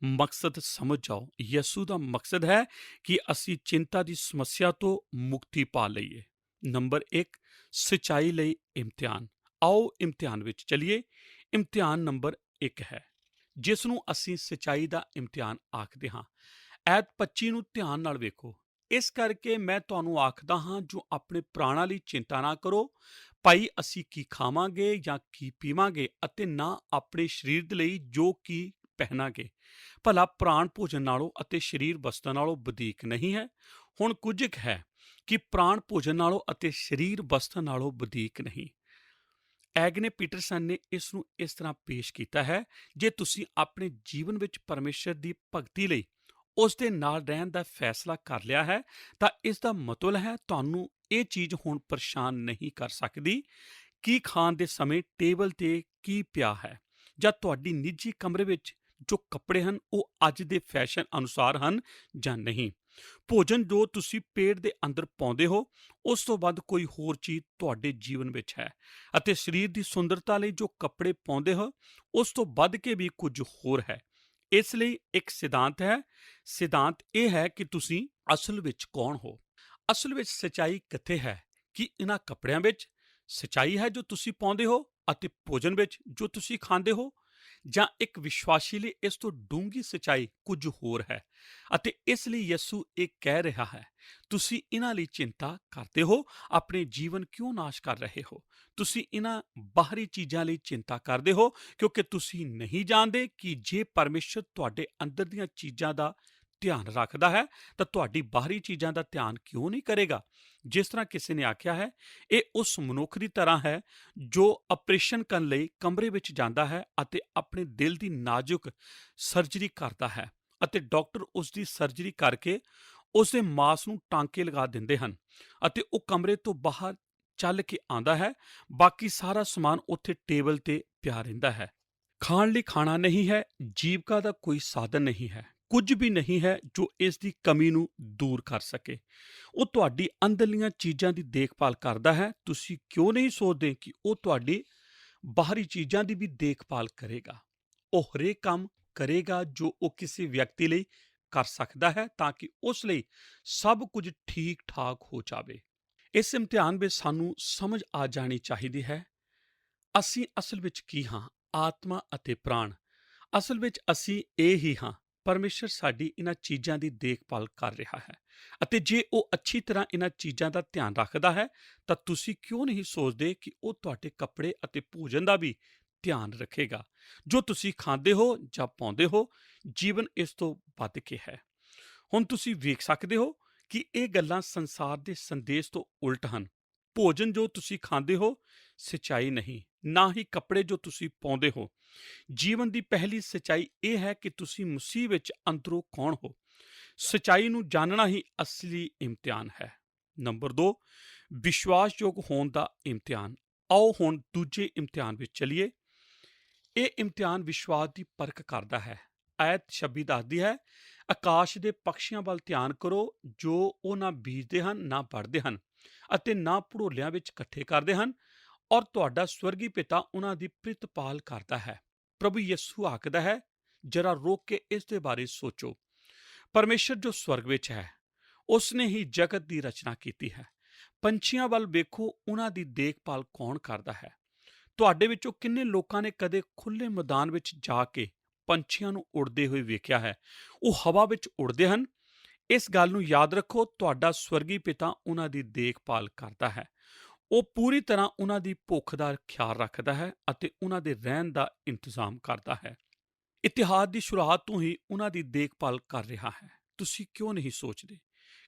ਮਕਸਦ ਸਮਝ ਜਾਓ। ਯਿਸੂ ਦਾ ਮਕਸਦ ਹੈ ਕਿ ਅਸੀਂ ਚਿੰਤਾ ਦੀ ਸਮੱਸਿਆ ਤੋਂ ਮੁਕਤੀ ਪਾ ਲਈਏ। ਨੰਬਰ 1, ਸੱਚਾਈ ਲਈ ਇਮਤਿਹਾਨ। ਆਓ ਇਮਤਿਹਾਨ ਵਿੱਚ ਚਲੀਏ। ਇਮਤਿਹਾਨ ਨੰਬਰ 1 ਹੈ ਜਿਸ ਨੂੰ ਅਸੀਂ ਸੱਚਾਈ ਦਾ ਇਮਤਿਹਾਨ ਆਖਦੇ ਹਾਂ। ਐਤ 25 ਨੂੰ ਧਿਆਨ ਨਾਲ ਵੇਖੋ। ਇਸ ਕਰਕੇ ਮੈਂ ਤੁਹਾਨੂੰ ਆਖਦਾ ਹਾਂ ਜੋ ਆਪਣੇ ਪ੍ਰਾਣਾਂ ਲਈ ਚਿੰਤਾ ਨਾ ਕਰੋ, ਭਾਈ ਅਸੀਂ ਕੀ ਖਾਵਾਂਗੇ ਜਾਂ ਕੀ ਪੀਵਾਂਗੇ, ਅਤੇ ਨਾ ਆਪਣੇ ਸਰੀਰ ਦੇ ਲਈ ਜੋ ਕੀ ਪਹਿਨਾਂਗੇ। ਭਲਾ ਪ੍ਰਾਣ ਭੋਜਨ ਨਾਲੋਂ ਅਤੇ ਸਰੀਰ ਵਸਤਾਂ ਨਾਲੋਂ ਵਧੀਕ ਨਹੀਂ ਹੈ? ਹੁਣ ਕੁਝ ਹੈ ਕਿ ਪ੍ਰਾਣ ਭੋਜਨ ਨਾਲੋਂ ਅਤੇ ਸਰੀਰ ਵਸਤਾਂ ਨਾਲੋਂ ਵਧੀਕ ਨਹੀਂ। ਐਗਨੇ ਪੀਟਰਸਨ ਨੇ ਇਸ ਨੂੰ ਇਸ ਤਰ੍ਹਾਂ ਪੇਸ਼ ਕੀਤਾ ਹੈ, ਜੇ ਤੁਸੀਂ ਆਪਣੇ ਜੀਵਨ ਵਿੱਚ ਪਰਮੇਸ਼ਰ ਦੀ ਭਗਤੀ ਲਈ ਉਸ ਦੇ ਨਾਲ ਰਹਿਣ ਦਾ ਫੈਸਲਾ ਕਰ ਲਿਆ ਹੈ ਤਾਂ ਇਸ ਦਾ ਮਤਲਬ ਹੈ ਤੁਹਾਨੂੰ ਇਹ ਚੀਜ਼ ਹੁਣ ਪਰੇਸ਼ਾਨ ਨਹੀਂ ਕਰ ਸਕਦੀ ਕੀ ਖਾਣ ਦੇ ਸਮੇਂ ਟੇਬਲ ਤੇ ਕੀ ਪਿਆ ਹੈ, ਜਾਂ ਤੁਹਾਡੀ ਨਿੱਜੀ ਕਮਰੇ ਵਿੱਚ ਜੋ ਕੱਪੜੇ ਹਨ ਉਹ ਅੱਜ ਦੇ ਫੈਸ਼ਨ ਅਨੁਸਾਰ ਹਨ ਜਾਂ ਨਹੀਂ। ਭੋਜਨ ਜੋ ਤੁਸੀਂ ਪੇਟ ਦੇ ਅੰਦਰ ਪਾਉਂਦੇ ਹੋ, ਉਸ ਤੋਂ ਵੱਧ ਕੋਈ ਹੋਰ ਚੀਜ਼ ਤੁਹਾਡੇ ਜੀਵਨ ਵਿੱਚ ਹੈ, ਅਤੇ ਸਰੀਰ ਦੀ ਸੁੰਦਰਤਾ ਲਈ ਜੋ ਕੱਪੜੇ ਪਾਉਂਦੇ ਹੋ, ਉਸ ਤੋਂ ਵੱਧ ਕੇ ਵੀ ਕੁਝ ਹੋਰ ਹੈ। ਇਸ ਲਈ ਇੱਕ ਸਿਧਾਂਤ ਹੈ। ਸਿਧਾਂਤ ਇਹ ਹੈ ਕਿ ਤੁਸੀਂ ਅਸਲ ਵਿੱਚ ਕੌਣ ਹੋ। ਅਸਲ ਵਿੱਚ ਸੱਚਾਈ ਕਿੱਥੇ ਹੈ? ਕਿ ਇਹਨਾਂ ਕੱਪੜਿਆਂ ਵਿੱਚ ਸੱਚਾਈ ਹੈ ਜੋ ਤੁਸੀਂ ਪਾਉਂਦੇ ਹੋ, ਅਤੇ ਭੋਜਨ ਵਿੱਚ ਜੋ ਤੁਸੀਂ ਖਾਂਦੇ ਹੋ, ਜਾਂ ਇੱਕ ਵਿਸ਼ਵਾਸੀ ਲਈ ਇਸ ਤੋਂ ਡੂੰਘੀ ਸੱਚਾਈ ਕੁਝ ਹੋਰ ਹੈ। ਅਤੇ ਇਸ ਲਈ ਯਿਸੂ ਇਹ ਕਹਿ ਰਿਹਾ ਹੈ, ਤੁਸੀਂ ਇਹਨਾਂ ਲਈ ਚਿੰਤਾ ਕਰਦੇ ਹੋ, ਆਪਣੇ ਜੀਵਨ ਕਿਉਂ ਨਾਸ਼ ਕਰ ਰਹੇ ਹੋ? ਤੁਸੀਂ ਇਹਨਾਂ ਬਾਹਰੀ ਚੀਜ਼ਾਂ ਲਈ ਚਿੰਤਾ ਕਰਦੇ ਹੋ, ਕਿਉਂਕਿ ਤੁਸੀਂ ਨਹੀਂ ਜਾਣਦੇ ਕਿ ਜੇ ਪਰਮੇਸ਼ਰ ਤੁਹਾਡੇ ਅੰਦਰ ਦੀਆਂ ਚੀਜ਼ਾਂ ਦਾ ਧਿਆਨ ਰੱਖਦਾ ਹੈ, ਤਾਂ ਤੁਹਾਡੀ ਬਾਹਰੀ ਚੀਜ਼ਾਂ ਦਾ ਧਿਆਨ ਕਿਉਂ ਨਹੀਂ ਕਰੇਗਾ? ਜਿਸ ਤਰ੍ਹਾਂ ਕਿਸੇ ਨੇ ਆਖਿਆ ਹੈ, ਇਹ ਉਸ ਮਨੁੱਖ ਦੀ ਤਰ੍ਹਾਂ ਹੈ ਜੋ ਆਪਰੇਸ਼ਨ ਕਰਨ ਲਈ ਕਮਰੇ ਵਿੱਚ ਜਾਂਦਾ ਹੈ ਅਤੇ ਆਪਣੇ ਦਿਲ ਦੀ ਨਾਜ਼ੁਕ ਸਰਜਰੀ ਕਰਦਾ ਹੈ, ਅਤੇ ਡਾਕਟਰ ਉਸ ਦੀ ਸਰਜਰੀ ਕਰਕੇ ਉਸ ਦੇ ਮਾਸ ਨੂੰ ਟਾਂਕੇ ਲਗਾ ਦਿੰਦੇ ਹਨ, ਅਤੇ ਉਹ ਕਮਰੇ ਤੋਂ ਬਾਹਰ ਚੱਲ ਕੇ ਆਉਂਦਾ ਹੈ। ਬਾਕੀ ਸਾਰਾ ਸਮਾਨ ਉੱਥੇ ਟੇਬਲ ਤੇ ਪਿਆ ਰਹਿੰਦਾ ਹੈ। ਖਾਣ ਲਈ ਖਾਣਾ ਨਹੀਂ ਹੈ, ਜੀਵਕਾ ਦਾ ਕੋਈ ਸਾਧਨ ਨਹੀਂ ਹੈ, ਕੁਝ ਵੀ ਨਹੀਂ ਹੈ ਜੋ ਇਸ ਦੀ ਕਮੀ ਨੂੰ ਦੂਰ ਕਰ ਸਕੇ। ਉਹ ਤੁਹਾਡੀ ਅੰਦਰਲੀਆਂ ਚੀਜ਼ਾਂ ਦੀ ਦੇਖਭਾਲ ਕਰਦਾ ਹੈ। ਤੁਸੀਂ ਕਿਉਂ ਨਹੀਂ ਸੋਚਦੇ ਕਿ ਉਹ ਤੁਹਾਡੀ ਬਾਹਰੀ ਚੀਜ਼ਾਂ ਦੀ ਵੀ ਦੇਖਭਾਲ ਕਰੇਗਾ? ਉਹ ਹਰੇਕ ਕੰਮ ਕਰੇਗਾ ਜੋ ਉਹ ਕਿਸੇ ਵਿਅਕਤੀ ਲਈ ਕਰ ਸਕਦਾ ਹੈ, ਤਾਂ ਕਿ ਉਸ ਲਈ ਸਭ ਕੁਝ ਠੀਕ ਠਾਕ ਹੋ ਜਾਵੇ। ਇਸ ਇਮਤਿਹਾਨ ਵਿੱਚ ਸਾਨੂੰ ਸਮਝ ਆ ਜਾਣੀ ਚਾਹੀਦੀ ਹੈ, ਅਸੀਂ ਅਸਲ ਵਿੱਚ ਕੀ ਹਾਂ? ਆਤਮਾ ਅਤੇ ਪ੍ਰਾਣ। ਅਸਲ ਵਿੱਚ ਅਸੀਂ ਇਹ ਹੀ ਹਾਂ। ਪਰਮੇਸ਼ਰ ਸਾਡੀ ਇਹਨਾਂ ਚੀਜ਼ਾਂ ਦੀ ਦੇਖਭਾਲ ਕਰ ਰਿਹਾ ਹੈ, ਅਤੇ ਜੇ ਉਹ ਅੱਛੀ ਤਰ੍ਹਾਂ ਇਹਨਾਂ ਚੀਜ਼ਾਂ ਦਾ ਧਿਆਨ ਰੱਖਦਾ ਹੈ, ਤਾਂ ਤੁਸੀਂ ਕਿਉਂ ਨਹੀਂ ਸੋਚਦੇ ਕਿ ਉਹ ਤੁਹਾਡੇ ਕੱਪੜੇ ਅਤੇ ਭੋਜਨ ਦਾ ਵੀ ਧਿਆਨ ਰੱਖੇਗਾ ਜੋ ਤੁਸੀਂ ਖਾਂਦੇ ਹੋ ਜਾਂ ਪਾਉਂਦੇ ਹੋ। ਜੀਵਨ ਇਸ ਤੋਂ ਵੱਧ ਕੇ ਹੈ। ਹੁਣ ਤੁਸੀਂ ਵੇਖ ਸਕਦੇ ਹੋ ਕਿ ਇਹ ਗੱਲਾਂ ਸੰਸਾਰ ਦੇ ਸੰਦੇਸ਼ ਤੋਂ ਉਲਟ ਹਨ। ਭੋਜਨ ਜੋ ਤੁਸੀਂ ਖਾਂਦੇ ਹੋ ਸੱਚਾਈ ਨਹੀਂ, ਨਾ ਹੀ ਕੱਪੜੇ ਜੋ ਤੁਸੀਂ ਪਾਉਂਦੇ ਹੋ। ਜੀਵਨ ਦੀ ਪਹਿਲੀ ਸੱਚਾਈ ਇਹ ਹੈ ਕਿ ਤੁਸੀਂ ਮਸੀਹ ਵਿੱਚ ਅੰਦਰੋਂ ਕੌਣ ਹੋ। ਸੱਚਾਈ ਨੂੰ ਜਾਣਨਾ ਹੀ ਅਸਲੀ ਇਮਤਿਹਾਨ ਹੈ। ਨੰਬਰ 2, ਵਿਸ਼ਵਾਸਯੋਗ ਹੋਣ ਦਾ ਇਮਤਿਹਾਨ। ਆਓ ਹੁਣ ਦੂਜੇ ਇਮਤਿਹਾਨ ਵਿੱਚ ਚਲੀਏ। ਇਹ ਇਮਤਿਹਾਨ ਵਿਸ਼ਵਾਸ ਦੀ ਪਰਖ ਕਰਦਾ ਹੈ। ਆਇਤ 26 ਦੱਸਦੀ ਹੈ, ਆਕਾਸ਼ ਦੇ ਪੰਛੀਆਂ ਵੱਲ ਧਿਆਨ ਕਰੋ, ਜੋ ਉਹ ਨਾ ਬੀਜਦੇ ਹਨ, ਨਾ ਵੱਢਦੇ ਹਨ, ਅਤੇ ਨਾ ਭੜੋਲਿਆਂ ਵਿੱਚ ਇਕੱਠੇ ਕਰਦੇ ਹਨ, ਔਰ ਤੁਹਾਡਾ ਸਵਰਗੀ ਪਿਤਾ ਉਹਨਾਂ ਦੀ ਪ੍ਰਿਤਪਾਲ ਕਰਦਾ ਹੈ। ਪ੍ਰਭੂ ਯਿਸੂ ਆਖਦਾ ਹੈ, ਜਰਾ ਰੋਕ ਕੇ ਇਸ ਦੇ ਬਾਰੇ ਸੋਚੋ। ਪਰਮੇਸ਼ਰ ਜੋ ਸਵਰਗ ਵਿੱਚ ਹੈ, ਉਸ ਨੇ ਹੀ ਜਗਤ ਦੀ ਰਚਨਾ ਕੀਤੀ ਹੈ। ਪੰਛੀਆਂ ਵੱਲ ਵੇਖੋ, ਉਹਨਾਂ ਦੀ ਦੇਖਭਾਲ ਕੌਣ ਕਰਦਾ ਹੈ? ਤੁਹਾਡੇ ਵਿੱਚੋਂ ਕਿੰਨੇ ਲੋਕਾਂ ਨੇ ਕਦੇ ਖੁੱਲ੍ਹੇ ਮੈਦਾਨ ਵਿੱਚ ਜਾ ਕੇ ਪੰਛੀਆਂ ਨੂੰ ਉੜਦੇ ਹੋਏ ਵੇਖਿਆ ਹੈ? ਉਹ ਹਵਾ ਵਿੱਚ ਉੜਦੇ ਹਨ। ਇਸ ਗੱਲ ਨੂੰ ਯਾਦ ਰੱਖੋ, ਤੁਹਾਡਾ ਸਵਰਗੀ ਪਿਤਾ ਉਹਨਾਂ ਦੀ ਦੇਖਭਾਲ ਕਰਦਾ ਹੈ। ਉਹ ਪੂਰੀ ਤਰ੍ਹਾਂ ਉਹਨਾਂ ਦੀ ਭੁੱਖ ਦਾ ਖਿਆਲ ਰੱਖਦਾ ਹੈ ਅਤੇ ਉਹਨਾਂ ਦੇ ਰਹਿਣ ਦਾ ਇੰਤਜ਼ਾਮ ਕਰਦਾ ਹੈ। ਇਤਿਹਾਸ ਦੀ ਸ਼ੁਰੂਆਤ ਤੋਂ ਹੀ ਉਹਨਾਂ ਦੀ ਦੇਖਭਾਲ ਕਰ ਰਿਹਾ ਹੈ। ਤੁਸੀਂ ਕਿਉਂ ਨਹੀਂ ਸੋਚਦੇ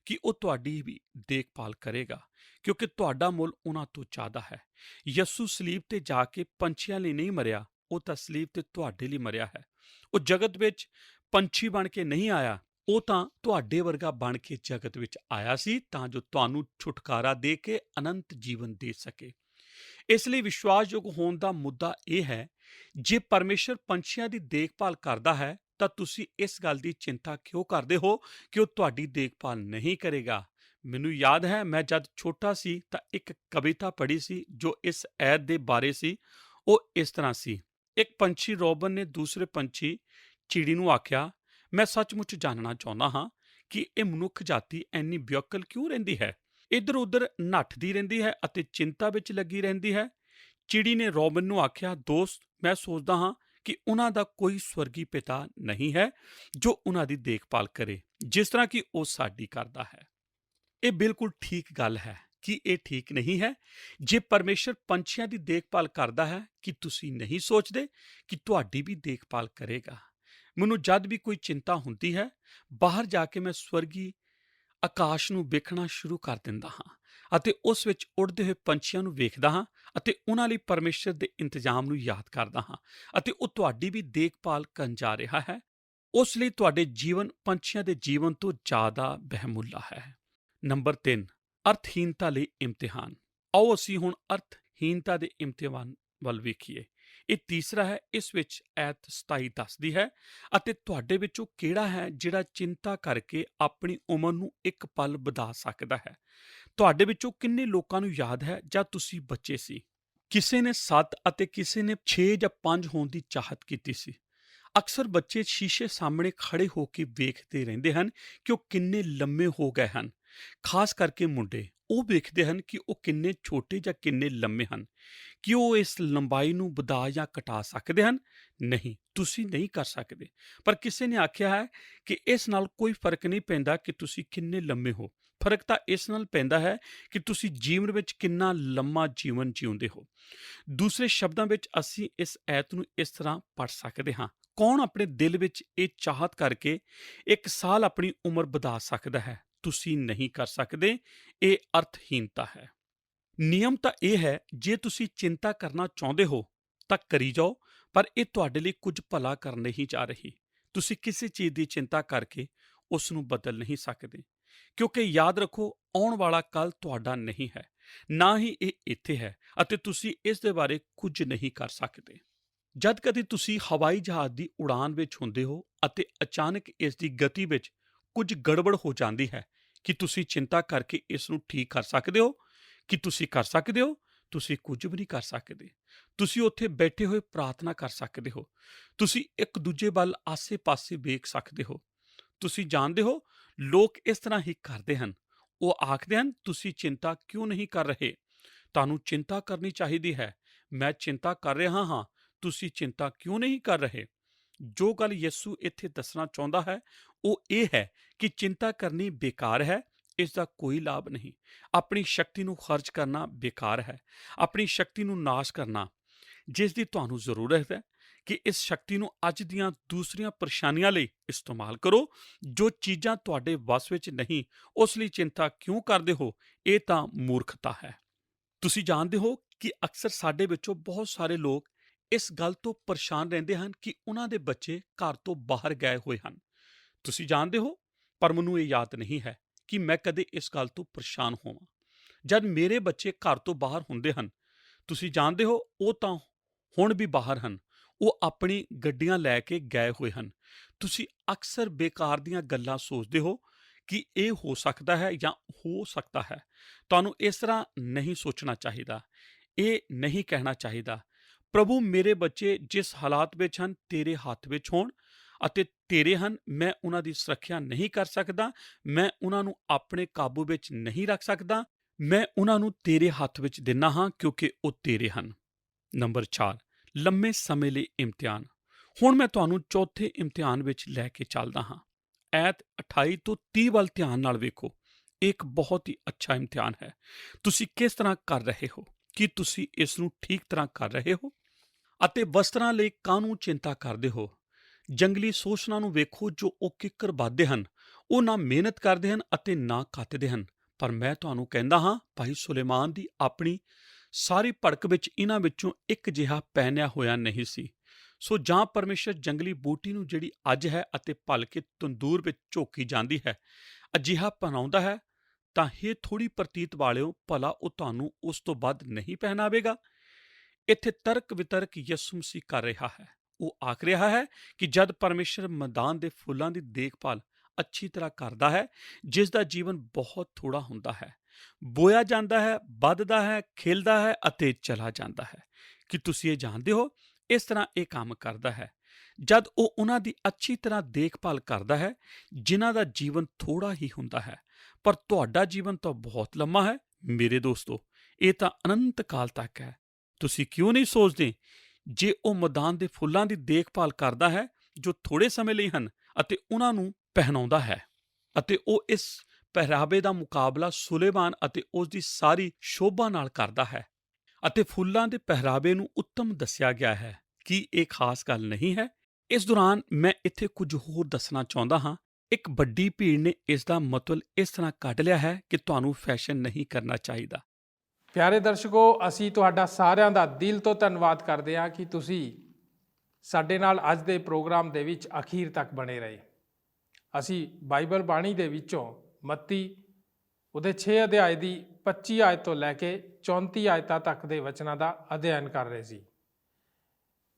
ਕਿ ਉਹ ਤੁਹਾਡੀ ਵੀ ਦੇਖਭਾਲ ਕਰੇਗਾ, ਕਿਉਂਕਿ ਤੁਹਾਡਾ ਮੁੱਲ ਉਹਨਾਂ ਤੋਂ ਜ਼ਿਆਦਾ ਹੈ। ਯਿਸੂ ਸਲੀਬ ਤੇ ਜਾ ਕੇ ਪੰਛੀਆਂ ਲਈ ਨਹੀਂ ਮਰਿਆ, ਉਹ ਤਾਂ ਸਲੀਬ ਤੇ ਤੁਹਾਡੇ ਲਈ ਮਰਿਆ ਹੈ। ਉਹ ਜਗਤ ਵਿੱਚ ਪੰਛੀ ਬਣ ਕੇ ਨਹੀਂ ਆਇਆ, ਉਹ ਤਾਂ ਤੁਹਾਡੇ ਵਰਗਾ ਬਣ ਕੇ ਜਗਤ ਵਿੱਚ ਆਇਆ ਸੀ, ਤਾਂ ਜੋ ਤੁਹਾਨੂੰ ਛੁਟਕਾਰਾ ਦੇ ਕੇ ਅਨੰਤ ਜੀਵਨ ਦੇ ਸਕੇ। ਇਸ ਲਈ ਵਿਸ਼ਵਾਸਯੋਗ ਹੋਣ ਦਾ ਮੁੱਦਾ ਇਹ ਹੈ, ਜੇ ਪਰਮੇਸ਼ਰ ਪੰਛੀਆਂ ਦੀ ਦੇਖਭਾਲ ਕਰਦਾ ਹੈ, ਤਾਂ ਤੁਸੀਂ ਇਸ ਗੱਲ ਦੀ ਚਿੰਤਾ ਕਿਉਂ ਕਰਦੇ ਹੋ ਕਿ ਉਹ ਤੁਹਾਡੀ ਦੇਖਭਾਲ ਨਹੀਂ ਕਰੇਗਾ? ਮੈਨੂੰ ਯਾਦ ਹੈ, ਮੈਂ ਜਦ ਛੋਟਾ ਸੀ ਤਾਂ ਇੱਕ ਕਵਿਤਾ ਪੜ੍ਹੀ ਸੀ ਜੋ ਇਸ ਐਤ ਦੇ ਬਾਰੇ ਸੀ। ਉਹ ਇਸ ਤਰ੍ਹਾਂ ਸੀ, ਇੱਕ ਪੰਛੀ ਰੋਬਨ ਨੇ ਦੂਸਰੇ ਪੰਛੀ ਚਿੜੀ ਨੂੰ ਆਖਿਆ, ਮੈਂ ਸੱਚਮੁੱਚ ਜਾਣਨਾ ਚਾਹੁੰਦਾ ਹਾਂ ਕਿ ਇਹ ਮਨੁੱਖ ਜਾਤੀ ਇੰਨੀ ਵਿਅਕਲ ਕਿਉਂ ਰਹਿੰਦੀ ਹੈ, ਇੱਧਰ ਉੱਧਰ ਨੱਠਦੀ ਰਹਿੰਦੀ ਹੈ ਅਤੇ ਚਿੰਤਾ ਵਿੱਚ ਲੱਗੀ ਰਹਿੰਦੀ ਹੈ। ਚਿੜੀ ਨੇ ਰੋਬਨ ਨੂੰ ਆਖਿਆ, ਦੋਸਤ, ਮੈਂ ਸੋਚਦਾ ਹਾਂ ਕਿ ਉਹਨਾਂ ਦਾ ਕੋਈ ਸਵਰਗੀ ਪਿਤਾ ਨਹੀਂ ਹੈ ਜੋ ਉਹਨਾਂ ਦੀ ਦੇਖਭਾਲ ਕਰੇ, ਜਿਸ ਤਰ੍ਹਾਂ ਕਿ ਉਹ ਸਾਡੀ ਕਰਦਾ ਹੈ। ਇਹ ਬਿਲਕੁਲ ਠੀਕ ਗੱਲ ਹੈ ਕਿ ਇਹ ਠੀਕ ਨਹੀਂ ਹੈ। ਜੇ ਪਰਮੇਸ਼ਰ ਪੰਛੀਆਂ ਦੀ ਦੇਖਭਾਲ ਕਰਦਾ ਹੈ, ਕਿ ਤੁਸੀਂ ਨਹੀਂ ਸੋਚਦੇ ਕਿ ਤੁਹਾਡੀ ਵੀ ਦੇਖਭਾਲ ਕਰੇਗਾ? ਮੈਨੂੰ ਜਦ ਵੀ ਕੋਈ ਚਿੰਤਾ ਹੁੰਦੀ ਹੈ, ਬਾਹਰ ਜਾ ਕੇ ਮੈਂ ਸਵਰਗੀ ਆਕਾਸ਼ ਨੂੰ ਵੇਖਣਾ ਸ਼ੁਰੂ ਕਰ ਦਿੰਦਾ ਹਾਂ ਅਤੇ ਉਸ ਵਿੱਚ ਉੜਦੇ ਹੋਏ ਪੰਛੀਆਂ ਨੂੰ ਵੇਖਦਾ ਹਾਂ ਅਤੇ ਉਹਨਾਂ ਲਈ ਪਰਮੇਸ਼ਰ ਦੇ ਇੰਤਜ਼ਾਮ ਨੂੰ ਯਾਦ ਕਰਦਾ ਹਾਂ, ਅਤੇ ਉਹ ਤੁਹਾਡੀ ਵੀ ਦੇਖਭਾਲ ਕਰਨ ਜਾ ਰਿਹਾ ਹੈ। ਉਸ ਲਈ ਤੁਹਾਡੇ ਜੀਵਨ ਪੰਛੀਆਂ ਦੇ ਜੀਵਨ ਤੋਂ ਜ਼ਿਆਦਾ ਬਹੁਮੁੱਲਾ ਹੈ। ਨੰਬਰ 3, ਅਰਥਹੀਨਤਾ ਲਈ ਇਮਤਿਹਾਨ। ਆਓ ਅਸੀਂ ਹੁਣ ਅਰਥਹੀਨਤਾ ਦੇ ਇਮਤਿਹਾਨ ਵੱਲ ਵੇਖੀਏ। ਇਹ ਤੀਸਰਾ ਹੈ, ਇਸ ਵਿੱਚ ਐਤ 27 ਦੱਸਦੀ ਹੈ, ਅਤੇ ਤੁਹਾਡੇ ਵਿੱਚੋਂ ਕਿਹੜਾ ਹੈ ਜਿਹੜਾ ਚਿੰਤਾ ਕਰਕੇ ਆਪਣੀ ਉਮਰ ਨੂੰ ਇੱਕ ਪਲ ਵਧਾ ਸਕਦਾ ਹੈ। ਤੁਹਾਡੇ ਵਿੱਚੋਂ ਕਿੰਨੇ ਲੋਕਾਂ ਨੂੰ ਯਾਦ ਹੈ ਜਦ ਤੁਸੀਂ ਬੱਚੇ ਸੀ, ਕਿਸੇ ਨੇ 7 ਅਤੇ ਕਿਸੇ ਨੇ 6 ਜਾਂ 5 ਹੋਣ ਦੀ ਚਾਹਤ ਕੀਤੀ ਸੀ। ਅਕਸਰ ਬੱਚੇ ਸ਼ੀਸ਼ੇ ਸਾਹਮਣੇ ਖੜੇ ਹੋ ਕੇ ਵੇਖਦੇ ਰਹਿੰਦੇ ਹਨ ਕਿ ਉਹ ਕਿੰਨੇ ਲੰਮੇ ਹੋ ਗਏ ਹਨ। ਖਾਸ ਕਰਕੇ ਮੁੰਡੇ ਉਹ ਵੇਖਦੇ ਹਨ ਕਿ ਉਹ ਕਿੰਨੇ ਛੋਟੇ ਜਾਂ ਕਿੰਨੇ ਲੰਮੇ ਹਨ। ਕਿ ਉਹ ਇਸ ਲੰਬਾਈ ਨੂੰ ਵਧਾ ਜਾਂ ਘਟਾ ਸਕਦੇ ਹਨ? ਨਹੀਂ, ਤੁਸੀਂ ਨਹੀਂ ਕਰ ਸਕਦੇ। ਪਰ ਕਿਸੇ ਨੇ ਆਖਿਆ ਹੈ ਕਿ ਇਸ ਨਾਲ ਕੋਈ ਫਰਕ ਨਹੀਂ ਪੈਂਦਾ ਕਿ ਤੁਸੀਂ ਕਿੰਨੇ ਲੰਮੇ ਹੋ। ਫਰਕ ਤਾਂ ਇਸ ਨਾਲ ਪੈਂਦਾ ਹੈ ਕਿ ਤੁਸੀਂ ਜੀਵਨ ਵਿੱਚ ਕਿੰਨਾ ਲੰਮਾ ਜੀਵਨ ਜਿਉਂਦੇ ਹੋ। ਦੂਸਰੇ ਸ਼ਬਦਾਂ ਵਿੱਚ ਅਸੀਂ ਇਸ ਐਤ ਨੂੰ ਇਸ ਤਰ੍ਹਾਂ ਪੜ੍ਹ ਸਕਦੇ ਹਾਂ, ਕੌਣ ਆਪਣੇ ਦਿਲ ਵਿੱਚ ਇਹ ਚਾਹਤ ਕਰਕੇ 1 ਸਾਲ ਆਪਣੀ ਉਮਰ ਵਧਾ ਸਕਦਾ ਹੈ? ਤੁਸੀਂ ਨਹੀਂ ਕਰ ਸਕਦੇ। ਇਹ ਅਰਥਹੀਨਤਾ ਹੈ। ਨਿਯਮ ਤਾਂ ਇਹ ਹੈ, ਜੇ ਤੁਸੀਂ ਚਿੰਤਾ ਕਰਨਾ ਚਾਹੁੰਦੇ ਹੋ ਤਾਂ ਕਰੀ ਜਾਓ, ਪਰ ਇਹ ਤੁਹਾਡੇ ਲਈ ਕੁਝ ਭਲਾ ਕਰਨ ਨਹੀਂ ਜਾ ਰਹੀ। ਤੁਸੀਂ ਕਿਸੇ ਚੀਜ਼ ਦੀ ਚਿੰਤਾ ਕਰਕੇ ਉਸ ਨੂੰ ਬਦਲ ਨਹੀਂ ਸਕਦੇ, ਕਿਉਂਕਿ ਯਾਦ ਰੱਖੋ, ਆਉਣ ਵਾਲਾ ਕੱਲ ਤੁਹਾਡਾ ਨਹੀਂ ਹੈ, ਨਾ ਹੀ ਇਹ ਇੱਥੇ ਹੈ, ਅਤੇ ਤੁਸੀਂ ਇਸ ਦੇ ਬਾਰੇ ਕੁਝ ਨਹੀਂ ਕਰ ਸਕਦੇ। ਜਦ ਕਦੇ ਤੁਸੀਂ ਹਵਾਈ ਜਹਾਜ਼ ਦੀ ਉਡਾਨ ਵਿੱਚ ਹੁੰਦੇ ਹੋ ਅਤੇ ਅਚਾਨਕ ਇਸ ਦੀ ਗਤੀ ਵਿੱਚ ਕੁਝ ਗੜਬੜ ਹੋ ਜਾਂਦੀ ਹੈ, ਕਿ ਤੁਸੀਂ ਚਿੰਤਾ ਕਰਕੇ ਇਸ ਨੂੰ ਠੀਕ ਕਰ ਸਕਦੇ ਹੋ? ਕਿ ਤੁਸੀਂ ਕਰ ਸਕਦੇ ਹੋ? ਤੁਸੀਂ ਕੁਝ ਵੀ ਨਹੀਂ ਕਰ ਸਕਦੇ। ਤੁਸੀਂ ਉੱਥੇ ਬੈਠੇ ਹੋਏ ਪ੍ਰਾਰਥਨਾ ਕਰ ਸਕਦੇ ਹੋ। ਤੁਸੀਂ ਇੱਕ ਦੂਜੇ ਵੱਲ ਆਸੇ-ਪਾਸੇ ਵੇਖ ਸਕਦੇ ਹੋ। ਤੁਸੀਂ ਜਾਣਦੇ ਹੋ, ਲੋਕ ਇਸ ਤਰ੍ਹਾਂ ਹੀ ਕਰਦੇ ਹਨ। ਉਹ ਆਖਦੇ ਹਨ, ਤੁਸੀਂ ਚਿੰਤਾ ਕਿਉਂ ਨਹੀਂ ਕਰ ਰਹੇ? ਤੁਹਾਨੂੰ ਚਿੰਤਾ ਕਰਨੀ ਚਾਹੀਦੀ ਹੈ। ਮੈਂ ਚਿੰਤਾ ਕਰ ਰਿਹਾ ਹਾਂ, ਤੁਸੀਂ ਚਿੰਤਾ ਕਿਉਂ ਨਹੀਂ ਕਰ ਰਹੇ? ਜੋ ਗੱਲ ਯਿਸੂ ਇੱਥੇ ਦੱਸਣਾ ਚਾਹੁੰਦਾ ਹੈ ਉਹ ਇਹ ਹੈ ਕਿ ਚਿੰਤਾ ਕਰਨੀ ਬੇਕਾਰ ਹੈ, ਇਸ ਦਾ ਕੋਈ ਲਾਭ ਨਹੀਂ। ਆਪਣੀ ਸ਼ਕਤੀ ਨੂੰ ਖਰਚ ਕਰਨਾ ਬੇਕਾਰ ਹੈ। ਆਪਣੀ ਸ਼ਕਤੀ ਨੂੰ ਨਾਸ਼ ਕਰਨਾ, ਜਿਸ ਦੀ ਤੁਹਾਨੂੰ ਜ਼ਰੂਰਤ ਹੈ, ਕਿ ਇਸ ਸ਼ਕਤੀ ਨੂੰ ਅੱਜ ਦੀਆਂ ਦੂਸਰੀਆਂ ਪਰੇਸ਼ਾਨੀਆਂ ਲਈ ਇਸਤੇਮਾਲ ਕਰੋ। ਜੋ ਚੀਜ਼ਾਂ ਤੁਹਾਡੇ ਵੱਸ ਵਿੱਚ ਨਹੀਂ, ਉਸ ਲਈ ਚਿੰਤਾ ਕਿਉਂ ਕਰਦੇ ਹੋ? ਇਹ ਤਾਂ ਮੂਰਖਤਾ ਹੈ। ਤੁਸੀਂ ਜਾਣਦੇ ਹੋ ਕਿ ਅਕਸਰ ਸਾਡੇ ਵਿੱਚੋਂ ਬਹੁਤ ਸਾਰੇ ਲੋਕ ਇਸ ਗੱਲ ਤੋਂ ਪਰੇਸ਼ਾਨ ਰਹਿੰਦੇ ਹਨ ਕਿ ਉਹਨਾਂ ਦੇ ਬੱਚੇ ਘਰ ਤੋਂ ਬਾਹਰ ਗਏ ਹੋਏ ਹਨ। ਤੁਸੀਂ ਜਾਣਦੇ ਹੋ, ਪਰ ਮੈਨੂੰ ਇਹ ਯਾਦ ਨਹੀਂ ਹੈ ਕਿ ਮੈਂ ਕਦੇ ਇਸ ਗੱਲ ਤੋਂ ਪਰੇਸ਼ਾਨ ਹੋਵਾਂ। ਜਦ ਮੇਰੇ ਬੱਚੇ ਘਰ ਤੋਂ ਬਾਹਰ ਹੁੰਦੇ ਹਨ, ਤੁਸੀਂ ਜਾਣਦੇ ਹੋ, ਉਹ ਤਾਂ ਹੁਣ ਵੀ ਬਾਹਰ ਹਨ। ਉਹ ਆਪਣੀ ਗੱਡੀਆਂ ਲੈ ਕੇ ਗਏ ਹੋਏ ਹਨ। ਤੁਸੀਂ ਅਕਸਰ ਬੇਕਾਰ ਦੀਆਂ ਗੱਲਾਂ ਸੋਚਦੇ ਹੋ ਕਿ ਇਹ ਹੋ ਸਕਦਾ ਹੈ ਜਾਂ ਹੋ ਸਕਦਾ ਹੈ। ਤੁਹਾਨੂੰ ਇਸ ਤਰ੍ਹਾਂ ਨਹੀਂ ਸੋਚਣਾ ਚਾਹੀਦਾ। ਇਹ ਨਹੀਂ ਕਹਿਣਾ ਚਾਹੀਦਾ, ਪ੍ਰਭੂ, ਮੇਰੇ ਬੱਚੇ ਜਿਸ ਹਾਲਾਤ ਵਿੱਚ ਹਨ ਤੇਰੇ ਹੱਥ ਵਿੱਚ ਹੋਣ ਅਤੇ ਤੇਰੇ ਹਨ। ਮੈਂ ਉਹਨਾਂ ਦੀ ਸੁਰੱਖਿਆ ਨਹੀਂ ਕਰ ਸਕਦਾ। ਮੈਂ ਉਹਨਾਂ ਨੂੰ ਆਪਣੇ ਕਾਬੂ ਵਿੱਚ ਨਹੀਂ ਰੱਖ ਸਕਦਾ। ਮੈਂ ਉਹਨਾਂ ਨੂੰ ਤੇਰੇ ਹੱਥ ਵਿੱਚ ਦਿੰਦਾ ਹਾਂ ਕਿਉਂਕਿ ਉਹ ਤੇਰੇ ਹਨ। ਨੰਬਰ 4, ਲੰਮੇ ਸਮੇਂ ਲਈ ਇਮਤਿਹਾਨ। ਹੁਣ ਮੈਂ ਤੁਹਾਨੂੰ ਚੌਥੇ ਇਮਤਿਹਾਨ ਵਿੱਚ ਲੈ ਕੇ ਚੱਲਦਾ ਹਾਂ। ਐਤ 28 ਤੋਂ 30 ਵੱਲ ਧਿਆਨ ਨਾਲ ਵੇਖੋ। ਇਹ ਇੱਕ ਬਹੁਤ ਹੀ ਅੱਛਾ ਇਮਤਿਹਾਨ ਹੈ। ਤੁਸੀਂ ਕਿਸ ਤਰ੍ਹਾਂ ਕਰ ਰਹੇ ਹੋ? ਕੀ ਤੁਸੀਂ ਇਸ ਨੂੰ ਠੀਕ ਤਰ੍ਹਾਂ ਕਰ ਰਹੇ ਹੋ? ਅਤੇ ਵਸਤਰਾਂ ਲਈ ਕਾਹਨੂੰ ਚਿੰਤਾ ਕਰਦੇ ਹੋ? ਜੰਗਲੀ ਸੋਸ਼ਨਾਂ ਨੂੰ ਵੇਖੋ ਜੋ ਉਹ ਕਿੱਕਰ ਬਾਧਦੇ ਹਨ। ਉਹ ਨਾ ਮਿਹਨਤ ਕਰਦੇ ਹਨ ਅਤੇ ਨਾ ਕੱਤਦੇ ਹਨ। ਪਰ ਮੈਂ ਤੁਹਾਨੂੰ ਕਹਿੰਦਾ ਹਾਂ, ਭਾਈ ਸੁਲੇਮਾਨ ਦੀ ਆਪਣੀ ਸਾਰੀ ਭੜਕ ਵਿੱਚ ਇਹਨਾਂ ਵਿੱਚੋਂ ਇੱਕ ਜਿਹਾ ਪਹਿਨਿਆ ਹੋਇਆ ਨਹੀਂ ਸੀ। ਸੋ ਜਾਂ ਪਰਮੇਸ਼ਰ ਜੰਗਲੀ ਬੂਟੀ ਨੂੰ, ਜਿਹੜੀ ਅੱਜ ਹੈ ਅਤੇ ਭਲ ਕੇ ਤੰਦੂਰ ਵਿੱਚ ਝੋਕੀ ਜਾਂਦੀ ਹੈ, ਅਜਿਹਾ ਪਹਿਨਾਉਂਦਾ ਹੈ, ਤਾਂ ਇਹ ਥੋੜ੍ਹੀ ਪ੍ਰਤੀਤ ਵਾਲਿਓ, ਭਲਾ ਉਹ ਤੁਹਾਨੂੰ ਉਸ ਤੋਂ ਵੱਧ ਨਹੀਂ ਪਹਿਨਾਵੇਗਾ? ਇੱਥੇ ਤਰਕ ਵਿਤਰਕ ਯਿਸੂ ਮਸੀਹ ਕਰ ਰਿਹਾ ਹੈ। ਉਹ ਆਖ ਰਿਹਾ ਹੈ ਕਿ ਜਦ ਪਰਮੇਸ਼ਰ ਮੈਦਾਨ ਦੇ ਫੁੱਲਾਂ ਦੀ ਦੇਖਭਾਲ ਅੱਛੀ ਤਰ੍ਹਾਂ ਕਰਦਾ ਹੈ, ਜਿਸ ਦਾ ਜੀਵਨ ਬਹੁਤ ਥੋੜਾ ਹੁੰਦਾ ਹੈ, ਬੋਇਆ ਜਾਂਦਾ ਹੈ, ਵੱਧਦਾ ਹੈ, ਖਿਲਦਾ ਹੈ ਅਤੇ ਚਲਾ ਜਾਂਦਾ ਹੈ, ਕਿ ਤੁਸੀਂ ਇਹ ਜਾਣਦੇ ਹੋ, ਇਸ ਤਰ੍ਹਾਂ ਇਹ ਕੰਮ ਕਰਦਾ ਹੈ ਜਦ ਉਹ ਉਹਨਾਂ ਦੀ ਅੱਛੀ ਤਰ੍ਹਾਂ ਦੇਖਭਾਲ ਕਰਦਾ ਹੈ, ਜਿਨ੍ਹਾਂ ਦਾ ਜੀਵਨ ਥੋੜਾ ਹੀ ਹੁੰਦਾ ਹੈ। ਪਰ ਤੁਹਾਡਾ ਜੀਵਨ ਤਾਂ ਬਹੁਤ ਲੰਮਾ ਹੈ ਮੇਰੇ ਦੋਸਤੋ, ਇਹ ਤਾਂ ਅਨੰਤ ਕਾਲ ਤੱਕ ਹੈ। ਤੁਸੀਂ ਕਿਉਂ ਨਹੀਂ ਸੋਚਦੇ, ਜੇ ਉਹ ਮੈਦਾਨ ਦੇ ਫੁੱਲਾਂ ਦੀ ਦੇਖਭਾਲ ਕਰਦਾ ਹੈ ਜੋ ਥੋੜੇ ਸਮੇਂ ਲਈ ਹਨ ਅਤੇ ਉਹਨਾਂ ਨੂੰ ਪਹਿਨਾਉਂਦਾ ਹੈ, ਅਤੇ ਉਹ ਇਸ ਪਹਿਰਾਵੇ ਦਾ ਮੁਕਾਬਲਾ ਸੁਲੇਮਾਨ ਅਤੇ ਉਸ ਦੀ ਸਾਰੀ ਸ਼ੋਭਾ ਨਾਲ ਕਰਦਾ ਹੈ, ਅਤੇ ਫੁੱਲਾਂ ਦੇ ਪਹਿਰਾਵੇ ਨੂੰ ਉੱਤਮ ਦੱਸਿਆ ਗਿਆ ਹੈ, ਕੀ ਇਹ ਖਾਸ ਗੱਲ ਨਹੀਂ ਹੈ? ਇਸ ਦੌਰਾਨ ਮੈਂ ਇੱਥੇ ਕੁਝ ਹੋਰ ਦੱਸਣਾ ਚਾਹੁੰਦਾ ਹਾਂ। ਇੱਕ ਵੱਡੀ ਭੀੜ ਨੇ ਇਸ ਦਾ ਮਤਲਬ ਇਸ ਤਰ੍ਹਾਂ ਕੱਢ ਲਿਆ ਹੈ ਕਿ ਤੁਹਾਨੂੰ ਫੈਸ਼ਨ ਨਹੀਂ ਕਰਨਾ ਚਾਹੀਦਾ। ਪਿਆਰੇ ਦਰਸ਼ਕੋ, ਅਸੀਂ ਤੁਹਾਡਾ ਸਾਰਿਆਂ ਦਾ ਦਿਲ ਤੋਂ ਧੰਨਵਾਦ ਕਰਦੇ ਹਾਂ ਕਿ ਤੁਸੀਂ ਸਾਡੇ ਨਾਲ ਅੱਜ ਦੇ ਪ੍ਰੋਗਰਾਮ ਦੇ ਵਿੱਚ ਅਖੀਰ ਤੱਕ ਬਣੇ ਰਹੇ। ਅਸੀਂ ਬਾਈਬਲ ਬਾਣੀ ਦੇ ਵਿੱਚੋਂ ਮੱਤੀ ਉਹਦੇ 6 ਅਧਿਆਏ ਦੀ 25 ਆਇਤ ਤੋਂ ਲੈ ਕੇ 34 ਆਇਤਾਂ ਤੱਕ ਦੇ ਵਚਨਾਂ ਦਾ ਅਧਿਐਨ ਕਰ ਰਹੇ ਸੀ।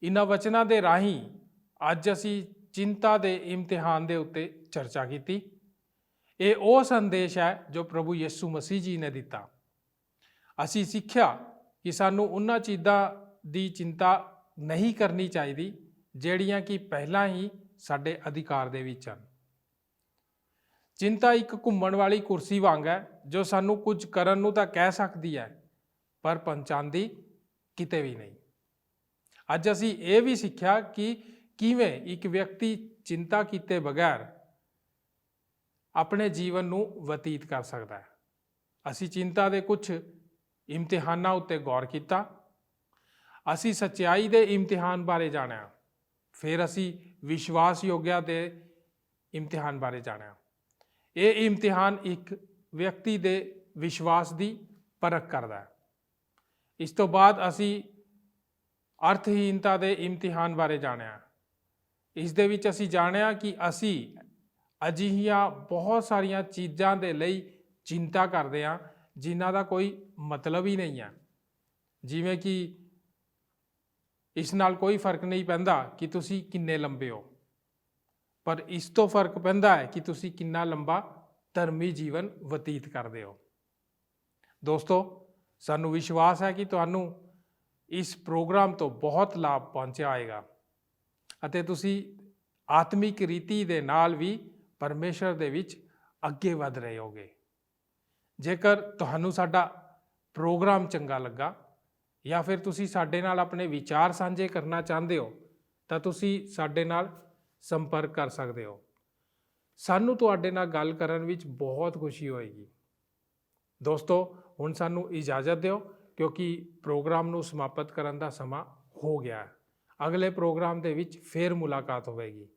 ਇਹਨਾਂ ਵਚਨਾਂ ਦੇ ਰਾਹੀਂ ਅੱਜ ਅਸੀਂ ਚਿੰਤਾ ਦੇ ਇਮਤਿਹਾਨ ਦੇ ਉੱਤੇ ਚਰਚਾ ਕੀਤੀ। ਇਹ ਉਹ ਸੰਦੇਸ਼ ਹੈ ਜੋ ਪ੍ਰਭੂ ਯਿਸੂ ਮਸੀਹ ਜੀ ਨੇ ਦਿੱਤਾ। ਅਸੀਂ ਸਿੱਖਿਆ ਕਿ ਸਾਨੂੰ ਉਹਨਾਂ ਚੀਜ਼ਾਂ ਦੀ ਚਿੰਤਾ ਨਹੀਂ ਕਰਨੀ ਚਾਹੀਦੀ ਜਿਹੜੀਆਂ ਕਿ ਪਹਿਲਾਂ ਹੀ ਸਾਡੇ ਅਧਿਕਾਰ ਦੇ ਵਿੱਚ ਹਨ। ਚਿੰਤਾ ਇੱਕ ਘੁੰਮਣ ਵਾਲੀ ਕੁਰਸੀ ਵਾਂਗ ਹੈ ਜੋ ਸਾਨੂੰ ਕੁਝ ਕਰਨ ਨੂੰ ਤਾਂ ਕਹਿ ਸਕਦੀ ਹੈ ਪਰ ਪਹੁੰਚਾਉਂਦੀ ਕਿਤੇ ਵੀ ਨਹੀਂ। ਅੱਜ ਅਸੀਂ ਇਹ ਵੀ ਸਿੱਖਿਆ ਕਿ ਕਿਵੇਂ ਇੱਕ ਵਿਅਕਤੀ ਚਿੰਤਾ ਕੀਤੇ ਬਗੈਰ ਆਪਣੇ ਜੀਵਨ ਨੂੰ ਬਤੀਤ ਕਰ ਸਕਦਾ ਹੈ। ਅਸੀਂ ਚਿੰਤਾ ਦੇ ਕੁਝ ਇਮਤਿਹਾਨਾਂ ਉੱਤੇ ਗੌਰ ਕੀਤਾ। ਅਸੀਂ ਸੱਚਾਈ ਦੇ ਇਮਤਿਹਾਨ ਬਾਰੇ ਜਾਣਿਆ। ਫਿਰ ਅਸੀਂ ਵਿਸ਼ਵਾਸਯੋਗਤਾ ਦੇ ਇਮਤਿਹਾਨ ਬਾਰੇ ਜਾਣਿਆ। ਇਹ ਇਮਤਿਹਾਨ ਇੱਕ ਵਿਅਕਤੀ ਦੇ ਵਿਸ਼ਵਾਸ ਦੀ ਪਰਖ ਕਰਦਾ ਹੈ। ਇਸ ਤੋਂ ਬਾਅਦ ਅਸੀਂ ਅਰਥਹੀਨਤਾ ਦੇ ਇਮਤਿਹਾਨ ਬਾਰੇ ਜਾਣਿਆ। ਇਸ ਦੇ ਵਿੱਚ ਅਸੀਂ ਜਾਣਿਆ ਕਿ ਅਸੀਂ ਅਜਿਹੀਆਂ ਬਹੁਤ ਸਾਰੀਆਂ ਚੀਜ਼ਾਂ ਦੇ ਲਈ ਚਿੰਤਾ ਕਰਦੇ ਹਾਂ ਜਿਨ੍ਹਾਂ ਦਾ ਕੋਈ ਮਤਲਬ ਹੀ ਨਹੀਂ ਹੈ। ਜਿਵੇਂ ਕਿ ਇਸ ਨਾਲ ਕੋਈ ਫਰਕ ਨਹੀਂ ਪੈਂਦਾ ਕਿ ਤੁਸੀਂ ਕਿੰਨੇ ਲੰਬੇ ਹੋ, ਪਰ ਇਸ ਤੋਂ ਫਰਕ ਪੈਂਦਾ ਹੈ ਕਿ ਤੁਸੀਂ ਕਿੰਨਾ ਲੰਬਾ ਧਰਮੀ ਜੀਵਨ ਬਤੀਤ ਕਰਦੇ ਹੋ। ਦੋਸਤੋ, ਸਾਨੂੰ ਵਿਸ਼ਵਾਸ ਹੈ ਕਿ ਤੁਹਾਨੂੰ ਇਸ ਪ੍ਰੋਗਰਾਮ ਤੋਂ ਬਹੁਤ ਲਾਭ ਪਹੁੰਚਿਆ ਹੋਏਗਾ ਅਤੇ ਤੁਸੀਂ ਆਤਮਿਕ ਰੀਤੀ ਦੇ ਨਾਲ ਵੀ ਪਰਮੇਸ਼ਰ ਦੇ ਵਿੱਚ ਅੱਗੇ ਵਧ ਰਹੇ ਹੋਗੇ। ਜੇਕਰ ਤੁਹਾਨੂੰ ਸਾਡਾ ਪ੍ਰੋਗਰਾਮ ਚੰਗਾ ਲੱਗਾ ਜਾਂ ਫਿਰ ਤੁਸੀਂ ਸਾਡੇ ਨਾਲ ਆਪਣੇ ਵਿਚਾਰ ਸਾਂਝੇ ਕਰਨਾ ਚਾਹੁੰਦੇ ਹੋ ਤਾਂ ਤੁਸੀਂ ਸਾਡੇ ਨਾਲ ਸੰਪਰਕ ਕਰ ਸਕਦੇ ਹੋ। ਸਾਨੂੰ ਤੁਹਾਡੇ ਨਾਲ ਗੱਲ ਕਰਨ ਵਿੱਚ ਬਹੁਤ ਖੁਸ਼ੀ ਹੋਏਗੀ। ਦੋਸਤੋ, ਹੁਣ ਸਾਨੂੰ ਇਜਾਜ਼ਤ ਦਿਓ ਕਿਉਂਕਿ ਪ੍ਰੋਗਰਾਮ ਨੂੰ ਸਮਾਪਤ ਕਰਨ ਦਾ ਸਮਾਂ ਹੋ ਗਿਆ ਹੈ। ਅਗਲੇ ਪ੍ਰੋਗਰਾਮ ਦੇ ਵਿੱਚ ਫੇਰ ਮੁਲਾਕਾਤ ਹੋਵੇਗੀ।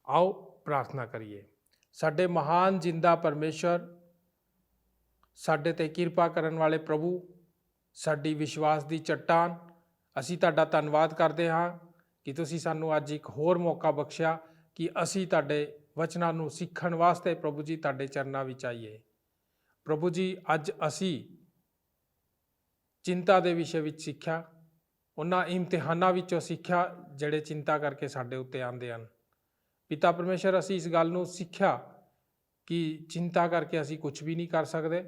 ਆਓ ਪ੍ਰਾਰਥਨਾ ਕਰੀਏ। ਸਾਡੇ ਮਹਾਨ ਜਿੰਦਾ ਪਰਮੇਸ਼ਰ, ਸਾਡੇ ਤੇ ਕਿਰਪਾ ਕਰਨ ਵਾਲੇ ਪ੍ਰਭੂ, ਸਾਡੀ ਵਿਸ਼ਵਾਸ ਦੀ ਚੱਟਾਨ, ਅਸੀਂ ਤੁਹਾਡਾ ਧੰਨਵਾਦ ਕਰਦੇ ਹਾਂ ਕਿ ਤੁਸੀਂ ਸਾਨੂੰ ਅੱਜ ਇੱਕ ਹੋਰ ਮੌਕਾ ਬਖਸ਼ਿਆ ਕਿ ਅਸੀਂ ਤੁਹਾਡੇ ਵਚਨਾਂ ਨੂੰ ਸਿੱਖਣ ਵਾਸਤੇ ਪ੍ਰਭੂ ਜੀ ਤੁਹਾਡੇ ਚਰਨਾਂ ਵਿੱਚ ਆਈਏ। ਪ੍ਰਭੂ ਜੀ, ਅੱਜ ਅਸੀਂ ਚਿੰਤਾ ਦੇ ਵਿਸ਼ੇ ਵਿੱਚ ਸਿੱਖਿਆ, ਉਹਨਾਂ ਇਮਤਿਹਾਨਾਂ ਵਿੱਚੋਂ ਸਿੱਖਿਆ ਜਿਹੜੇ ਚਿੰਤਾ ਕਰਕੇ ਸਾਡੇ ਉੱਤੇ ਆਉਂਦੇ ਹਨ। ਪਿਤਾ ਪਰਮੇਸ਼ਰ, ਅਸੀਂ ਇਸ ਗੱਲ ਨੂੰ ਸਿੱਖਿਆ ਕਿ ਚਿੰਤਾ ਕਰਕੇ ਅਸੀਂ ਕੁਝ ਵੀ ਨਹੀਂ ਕਰ ਸਕਦੇ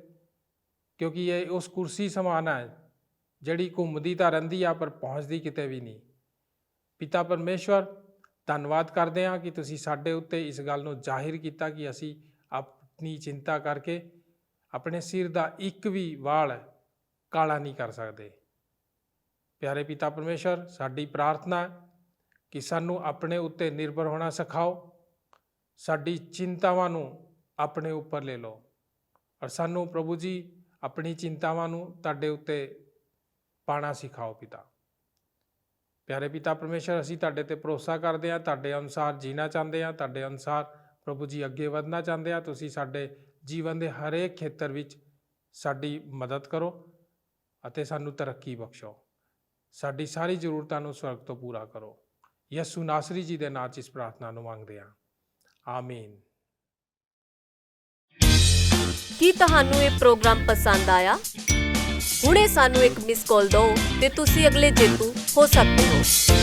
ਕਿਉਂਕਿ ਇਹ ਉਸ ਕੁਰਸੀ ਸਮਾਨ ਹੈ ਜਿਹੜੀ ਘੁੰਮਦੀ ਤਾਂ ਰਹਿੰਦੀ ਆ ਪਰ ਪਹੁੰਚਦੀ ਕਿਤੇ ਵੀ ਨਹੀਂ। ਪਿਤਾ ਪਰਮੇਸ਼ਵਰ, ਧੰਨਵਾਦ ਕਰਦੇ ਹਾਂ ਕਿ ਤੁਸੀਂ ਸਾਡੇ ਉੱਤੇ ਇਸ ਗੱਲ ਨੂੰ ਜ਼ਾਹਿਰ ਕੀਤਾ ਕਿ ਅਸੀਂ ਆਪਣੀ ਚਿੰਤਾ ਕਰਕੇ ਆਪਣੇ ਸਿਰ ਦਾ ਇੱਕ ਵੀ ਵਾਲ ਕਾਲਾ ਨਹੀਂ ਕਰ ਸਕਦੇ। ਪਿਆਰੇ ਪਿਤਾ ਪਰਮੇਸ਼ਵਰ, ਸਾਡੀ ਪ੍ਰਾਰਥਨਾ ਹੈ ਕਿ ਸਾਨੂੰ ਆਪਣੇ ਉੱਤੇ ਨਿਰਭਰ ਹੋਣਾ ਸਿਖਾਓ, ਸਾਡੀ ਚਿੰਤਾਵਾਂ ਨੂੰ ਆਪਣੇ ਉੱਪਰ ਲੈ ਲਓ ਔਰ ਸਾਨੂੰ ਪ੍ਰਭੂ ਜੀ ਆਪਣੀ ਚਿੰਤਾਵਾਂ ਨੂੰ ਤੁਹਾਡੇ ਉੱਤੇ ਪਾਣਾ ਸਿਖਾਓ। ਪਿਤਾ ਪਿਆਰੇ ਪਿਤਾ ਪਰਮੇਸ਼ਰ, ਅਸੀਂ ਤੁਹਾਡੇ ਤੇ ਭਰੋਸਾ ਕਰਦੇ ਹਾਂ, ਤੁਹਾਡੇ ਅਨੁਸਾਰ ਜੀਣਾ ਚਾਹੁੰਦੇ ਹਾਂ, ਤੁਹਾਡੇ ਅਨੁਸਾਰ ਪ੍ਰਭੂ ਜੀ ਅੱਗੇ ਵਧਣਾ ਚਾਹੁੰਦੇ ਹਾਂ। ਤੁਸੀਂ ਸਾਡੇ ਜੀਵਨ ਦੇ ਹਰੇਕ ਖੇਤਰ ਵਿੱਚ ਸਾਡੀ ਮਦਦ ਕਰੋ ਅਤੇ ਸਾਨੂੰ ਤਰੱਕੀ ਬਖਸ਼ੋ। ਸਾਡੀ ਸਾਰੀ ਜ਼ਰੂਰਤਾਂ ਨੂੰ ਸਵਰਗ ਤੋਂ ਪੂਰਾ ਕਰੋ। ਯਿਸੂ ਨਾਸਰੀ ਜੀ ਦੇ ਨਾਂ 'ਚ ਇਸ ਪ੍ਰਾਰਥਨਾ ਨੂੰ ਮੰਗਦੇ ਹਾਂ, ਆਮੀਨ। ਕੀ ਤੁਹਾਨੂੰ ਇਹ ਪ੍ਰੋਗਰਾਮ ਪਸੰਦ ਆਇਆ? ਹੁਣੇ ਸਾਨੂੰ ਇੱਕ ਮਿਸ ਕਾਲ ਦਿਓ ਤੇ ਤੁਸੀਂ ਅਗਲੇ ਜੇਤੂ ਹੋ ਸਕਦੇ ਹੋ।